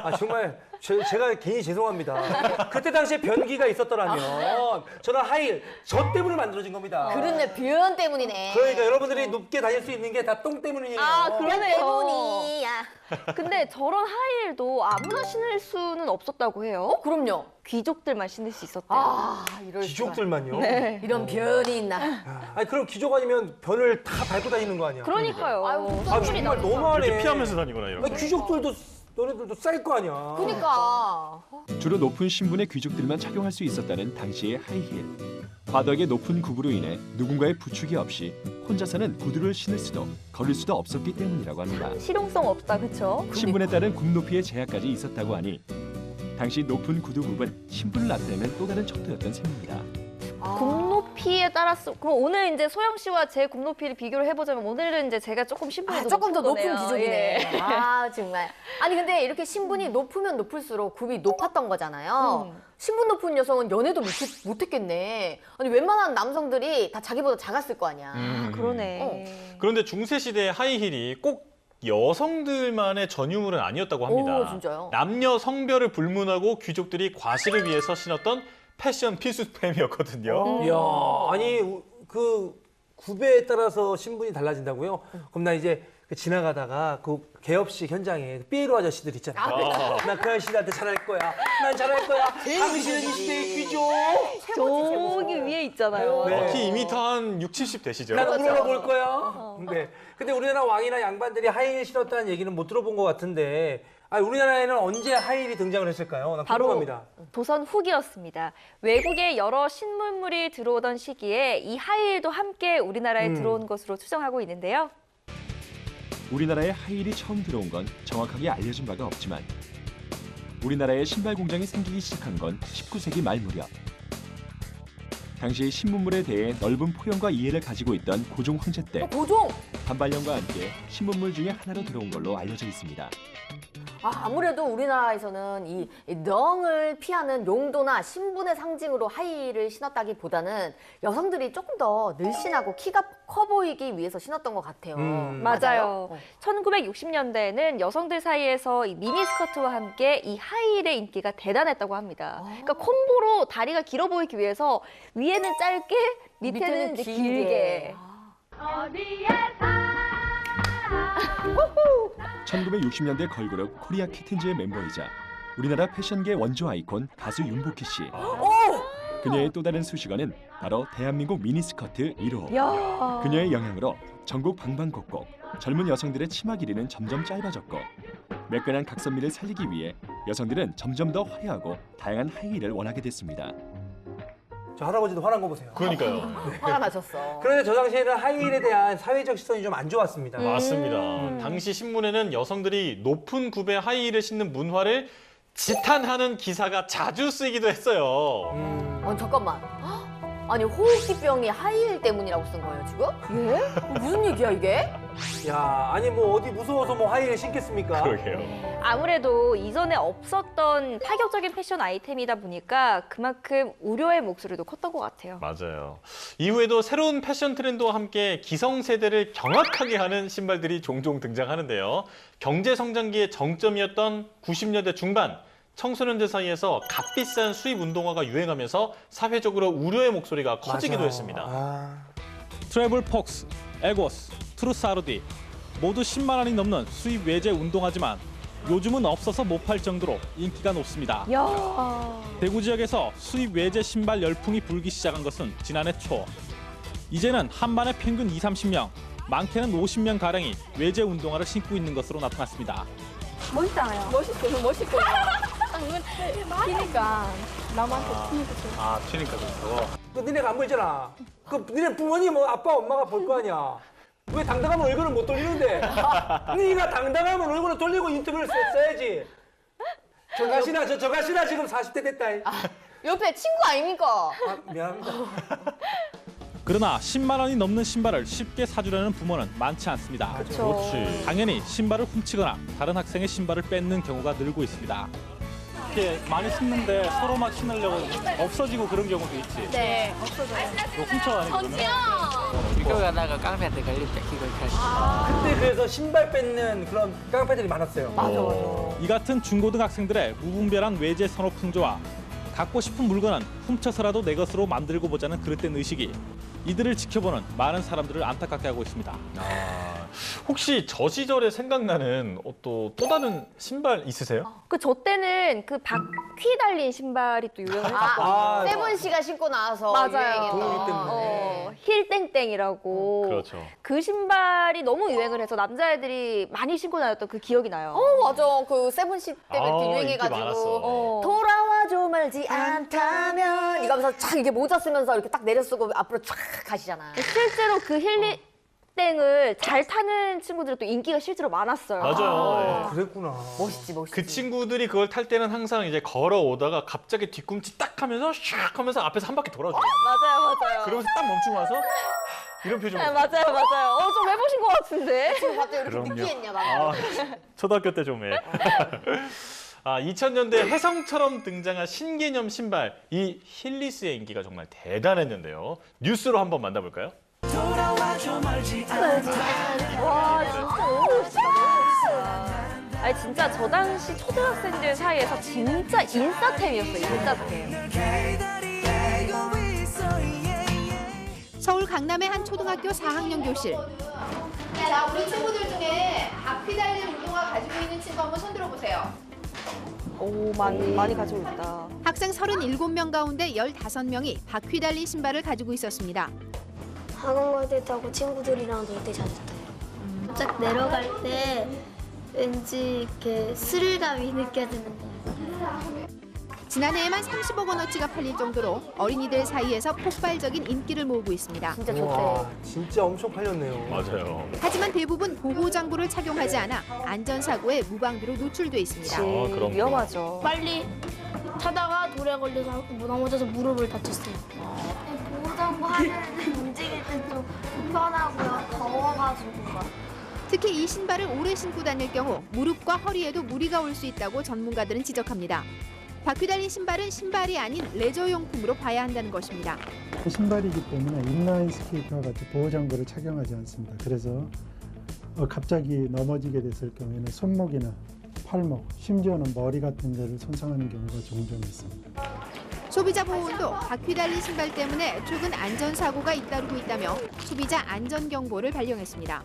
아, 정말 제가 괜히 죄송합니다. 그때 당시에 변기가 있었더라면 저는 하이힐 저 때문에 만들어진 겁니다. 그렇네, 변 때문이네. 그러니까 여러분들이 높게 다닐 수 있는 게 다 똥 때문이에요. 아, 그러네요. 때문이야. 근데 저런 하이힐도 아무나 신을 수는 없었다고 해요. 그럼요. 귀족들만 신을 수 있었대요. 아, 이럴 귀족들만요? 네. 이런 변이 있나? 아니 그럼 귀족 아니면 변을 다 밟고 다니는 거 아니야? 그러니까요. 아, 정말 너무하네. 이렇게 피하면서 다니거나 이런 거. 귀족들도 너네들도 쌀 거 아니야. 그러니까. 주로 높은 신분의 귀족들만 착용할 수 있었다는 당시의 하이힐. 바닥의 높은 굽으로 인해 누군가의 부축이 없이 혼자서는 구두를 신을 수도 걸을 수도 없었기 때문이라고 합니다. 실용성 없다, 그렇죠? 신분에 따른 굽 높이의 제약까지 있었다고 하니 당시 높은 구두 굽은 신분을 나타내는 또 다른 척도였던 셈입니다. 굽 높이에 따라서 그럼 오늘 이제 소영 씨와 제 굽 높이를 비교를 해보자면 오늘은 이제 제가 조금 신분이 조금 더 높은 거네요. 귀족이네. 예. 아, 정말. 아니 근데 이렇게 신분이 높으면 높을수록 굽이 높았던 거잖아요. 신분 높은 여성은 연애도 못했겠네. 아니 웬만한 남성들이 다 자기보다 작았을 거 아니야. 그러네. 그런데 중세시대 하이힐이 꼭 여성들만의 전유물은 아니었다고 합니다. 오, 진짜요? 남녀 성별을 불문하고 귀족들이 과시를 위해서 신었던 패션 필수템이었거든요. 이야, 아니 그 굽에 따라서 신분이 달라진다고요? 그럼 나 이제 지나가다가 그 개업식 현장에 삐에로 아저씨들 있잖아. 나 그 아저씨한테 잘할 거야. 난 잘할 거야. 당신은 이 시대의 귀족. 저기 위에 있잖아요. 네. 키 2m 한 6, 70 되시죠? 나는 물어봐 볼 거야. 네. 근데 우리나라 왕이나 양반들이 하이힐 신었다는 얘기는 못 들어본 것 같은데, 아, 우리나라에는 언제 하이힐이 등장을 했을까요? 나 궁금합니다. 도선 후기였습니다. 외국의 여러 신문물이 들어오던 시기에 이 하이힐도 함께 우리나라에 들어온 것으로 추정하고 있는데요. 우리나라에 하이힐이 처음 들어온 건 정확하게 알려진 바가 없지만 우리나라에 신발 공장이 생기기 시작한 건 19세기 말 무렵. 당시 신문물에 대해 넓은 포용과 이해를 가지고 있던 고종 황제 때 고종! 반발령과 함께 신문물 중에 하나로 들어온 걸로 알려져 있습니다. 아무래도 우리나라에서는 이 넝을 피하는 용도나 신분의 상징으로 하이힐을 신었다기보다는 여성들이 조금 더 늘씬하고 키가 커 보이기 위해서 신었던 것 같아요. 맞아요. 1960년대에는 여성들 사이에서 이 미니스커트와 함께 이 하이힐의 인기가 대단했다고 합니다. 그러니까 콤보로 다리가 길어 보이기 위해서 위에는 짧게, 밑에는 이제 길게. 1960년대 걸그룹 코리아 키튼즈의 멤버이자 우리나라 패션계 원조 아이콘 가수 윤복희 씨. 그녀의 또 다른 수식어는 바로 대한민국 미니스커트 1호. 그녀의 영향으로 전국 방방곡곡 젊은 여성들의 치마 길이는 점점 짧아졌고 매끈한 각선미를 살리기 위해 여성들은 점점 더 화려하고 다양한 하이힐을 원하게 됐습니다. 저 할아버지도 화난 거 보세요. 그러니까요. 화가 나셨어. 그런데 저 당시에는 하이힐에 대한 사회적 시선이 좀 안 좋았습니다. 맞습니다. 당시 신문에는 여성들이 높은 굽에 하이힐을 신는 문화를 지탄하는 기사가 자주 쓰이기도 했어요. 잠깐만. 아니 호흡기병이 하이힐 때문이라고 쓴 거예요 지금? 예? 무슨 얘기야 이게? 야, 아니 뭐 어디 무서워서 뭐 하이힐 신겠습니까? 그러게요. 아무래도 이전에 없었던 파격적인 패션 아이템이다 보니까 그만큼 우려의 목소리도 컸던 것 같아요. 맞아요. 이후에도 새로운 패션 트렌드와 함께 기성세대를 경악하게 하는 신발들이 종종 등장하는데요. 경제성장기의 정점이었던 90년대 중반, 청소년들 사이에서 값비싼 수입 운동화가 유행하면서 사회적으로 우려의 목소리가 커지기도 했습니다. 트래블 폭스, 에고스, 트루사르디 모두 10만 원이 넘는 수입 외제 운동화지만 요즘은 없어서 못 팔 정도로 인기가 높습니다. 대구 지역에서 수입 외제 신발 열풍이 불기 시작한 것은 지난해 초 이제는 한반에 평균 20-30명, 많게는 50명 가량이 외제 운동화를 신고 있는 것으로 나타났습니다. 멋있잖아요. 멋있고 멋있고. 튀니까 남한테 튀니까. 아, 튀니까 좋고. 그 니네가 안 보이잖아. 그 니네 부모님, 뭐 아빠, 엄마가 볼 거 아니야. 왜 당당하면 얼굴을 못 돌리는데? 네가 당당하면 얼굴을 돌리고 인터뷰를 써야지. 저 가시나 지금 40대 됐다. 옆에 친구 아닙니까? 미안합니다. 그러나 10만 원이 넘는 신발을 쉽게 사주려는 부모는 많지 않습니다. 그렇지. 당연히 신발을 훔치거나 다른 학생의 신발을 뺏는 경우가 늘고 있습니다. 이렇게 많이 신는데 서로 막 신으려고 없어지고 그런 경우도 있지. 네, 없어져요. 너 훔쳐가는 거는? 이거 가다가 깡패한테 걸렸다 이거 그때 그래서 신발 뺏는 그런 깡패들이 많았어요. 맞아. 이 같은 중고등학생들의 무분별한 외제 선호 풍조와 갖고 싶은 물건은 훔쳐서라도 내 것으로 만들고 보자는 그릇된 의식이 이들을 지켜보는 많은 사람들을 안타깝게 하고 있습니다. 혹시 저 시절에 생각나는 또 다른 신발 있으세요? 저 때는 그 바퀴 달린 신발이 또 유행했었거든요. 세븐 씨가 신고 나와서 맞아요. 유행했던. 때문에. 힐땡땡이라고. 그렇죠. 그 신발이 너무 유행을 해서 남자애들이 많이 신고 다녔던 그 기억이 나요. 맞아. 그 세븐 씨 때 이렇게 인기 유행해가지고 많았어. 돌아와줘 말지 않다면 이거 하면서 쫙 이게 모자 쓰면서 이렇게 딱 내려쓰고 앞으로 쫙 가시잖아. 실제로 그 힐땡을 잘 타는 친구들이 또 인기가 실제로 많았어요. 맞아요. 그랬구나. 멋있지. 그 친구들이 그걸 탈 때는 항상 이제 걸어오다가 갑자기 뒤꿈치 딱 하면서 샥 하면서 앞에서 한 바퀴 돌아줘요. 맞아요. 그러면서 딱 멈추고 와서 이런 표정. 네, 맞아요. 좀 해보신 것 같은데. 지금 갑자기 이렇게 그럼요. 느끼했냐 나. 초등학교 때 좀 해. 2000년대 혜성처럼 등장한 신개념 신발, 이 힐리스의 인기가 정말 대단했는데요. 뉴스로 한번 만나볼까요? 와, 진짜 너무 멋있다. 아니, 진짜 저 당시 초등학생들 사이에서 진짜 인싸템이었어요, 인싸템. 서울 강남의 한 초등학교 4학년 교실. 자, 우리 친구들 중에 바퀴 달린 운동화 가지고 있는 친구 한번 손 들어보세요. 오, 많이 가지고 있다. 학생 37명 가운데 15명이 바퀴 달린 신발을 가지고 있었습니다. 학원 갈 때 타고 친구들이랑 놀 때 자주 타요. 쫙 내려갈 때 왠지 이렇게 스릴감이 느껴지는 거예요. 지난해에만 30억 원어치가 팔릴 정도로 어린이들 사이에서 폭발적인 인기를 모으고 있습니다. 진짜 와, 진짜 엄청 팔렸네요. 맞아요. 하지만 대부분 보호장구를 착용하지 않아 안전사고에 무방비로 노출돼 있습니다. 그럼 위험하죠. 빨리 타다가 돌에 걸려서 넘어져서 무릎을 다쳤어요. 보호장구 하면 움직일 때 좀 불편하고요. 더워가지고 막. 특히 이 신발을 오래 신고 다닐 경우 무릎과 허리에도 무리가 올 수 있다고 전문가들은 지적합니다. 바퀴 달린 신발은 신발이 아닌 레저용품으로 봐야 한다는 것입니다. 신발이기 때문에 인라인 스케이트와 같이 보호장구를 착용하지 않습니다. 그래서 갑자기 넘어지게 됐을 경우에는 손목이나 팔목, 심지어는 머리 같은 데를 손상하는 경우가 종종 있습니다. 소비자 보호원도 바퀴 달린 신발 때문에 최근 안전사고가 잇따르고 있다며 소비자 안전경보를 발령했습니다.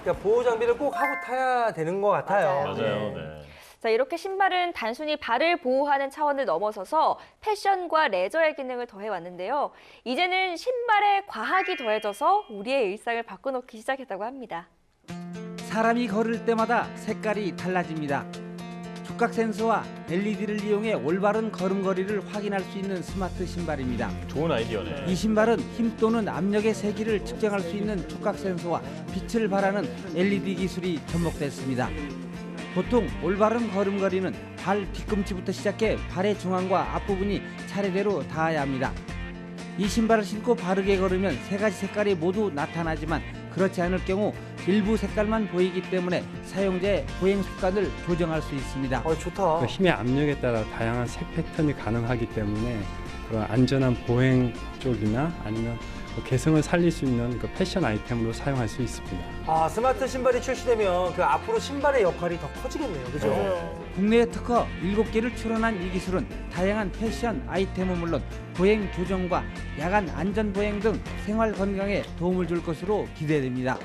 그러니까 보호 장비를 꼭 하고 타야 되는 것 같아요. 맞아요. 네. 자, 이렇게 신발은 단순히 발을 보호하는 차원을 넘어서서 패션과 레저의 기능을 더해왔는데요. 이제는 신발에 과학이 더해져서 우리의 일상을 바꿔놓기 시작했다고 합니다. 사람이 걸을 때마다 색깔이 달라집니다. 촉각 센서와 LED를 이용해 올바른 걸음걸이를 확인할 수 있는 스마트 신발입니다. 좋은 아이디어네. 이 신발은 힘 또는 압력의 세기를 측정할 수 있는 촉각 센서와 빛을 발하는 LED 기술이 접목됐습니다. 보통 올바른 걸음걸이는 발 뒤꿈치부터 시작해 발의 중앙과 앞부분이 차례대로 닿아야 합니다. 이 신발을 신고 바르게 걸으면 세 가지 색깔이 모두 나타나지만 그렇지 않을 경우 일부 색깔만 보이기 때문에 사용자의 보행 습관을 조정할 수 있습니다. 좋다. 그 힘의 압력에 따라 다양한 색 패턴이 가능하기 때문에 그런 안전한 보행 쪽이나 아니면 개성을 살릴 수 있는 그 패션 아이템으로 사용할 수 있습니다. 스마트 신발이 출시되면 그 앞으로 신발의 역할이 더 커지겠네요. 그죠? 국내에 특허 7개를 출원한 이 기술은 다양한 패션 아이템은 물론 보행 조정과 야간 안전 보행 등 생활 건강에 도움을 줄 것으로 기대됩니다.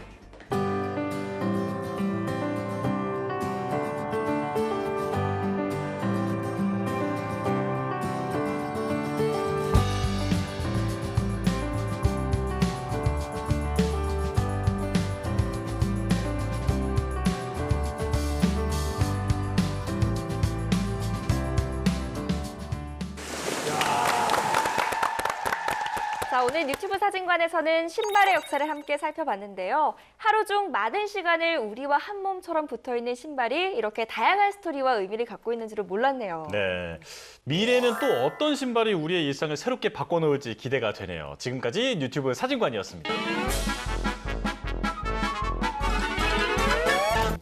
자, 오늘 유튜브 사진관에서는 신발의 역사를 함께 살펴봤는데요. 하루 중 많은 시간을 우리와 한 몸처럼 붙어있는 신발이 이렇게 다양한 스토리와 의미를 갖고 있는 줄을 몰랐네요. 네, 미래에는 또 어떤 신발이 우리의 일상을 새롭게 바꿔놓을지 기대가 되네요. 지금까지 유튜브 사진관이었습니다.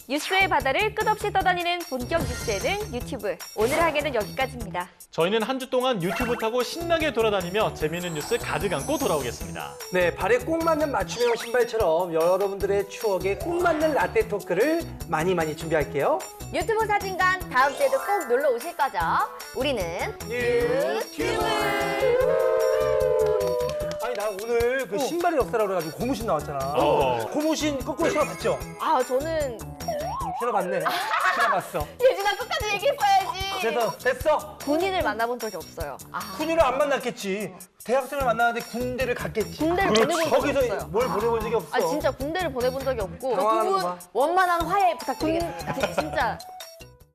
뉴스의 바다를 끝없이 떠다니는 본격 뉴스에는 유튜브. 오늘 하게는 여기까지입니다. 저희는 한 주 동안 유튜브 타고 신나게 돌아다니며 재미있는 뉴스 가득 안고 돌아오겠습니다. 네, 발에 꼭 맞는 맞춤형 신발처럼 여러분들의 추억에 꼭 맞는 라떼 토크를 많이 준비할게요. 유튜브 사진관 다음 주에도 꼭 놀러 오실 거죠? 우리는 유튜브. 아니 나 오늘 그 신발의 역사라고 그래가지고 고무신 나왔잖아. 고무신 거꾸로 신어봤죠? 아, 저는 신어봤네. 신어봤어. 예진아 끝까지 얘기했어야지. 됐어. 군인을 만나본 적이 없어요. 군인을 안 만났겠지. 대학생을 만났는데 군대를 갔겠지. 군대를 보내본 적이 거기서 없어요. 뭘 보내본 적이 없어. 아, 진짜 군대를 보내본 적이 없고. 당황하는 두 분 거 봐. 원만한 화해 부탁드리겠습니다. 진짜.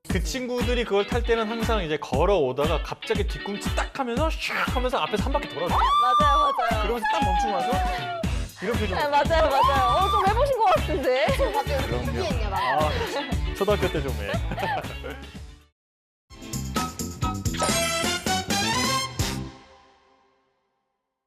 그 친구들이 그걸 탈 때는 항상 이제 걸어오다가 갑자기 뒤꿈치 딱 하면서 샥 하면서 앞에서 한 바퀴 돌아줘. 맞아요. 그러면서 딱 멈추고 나서 이런 표정. 네, 맞아요. 좀 해보신 것 같은데. 갑자기 그럼요. 했냐 봐. 초등학교 때 좀 해.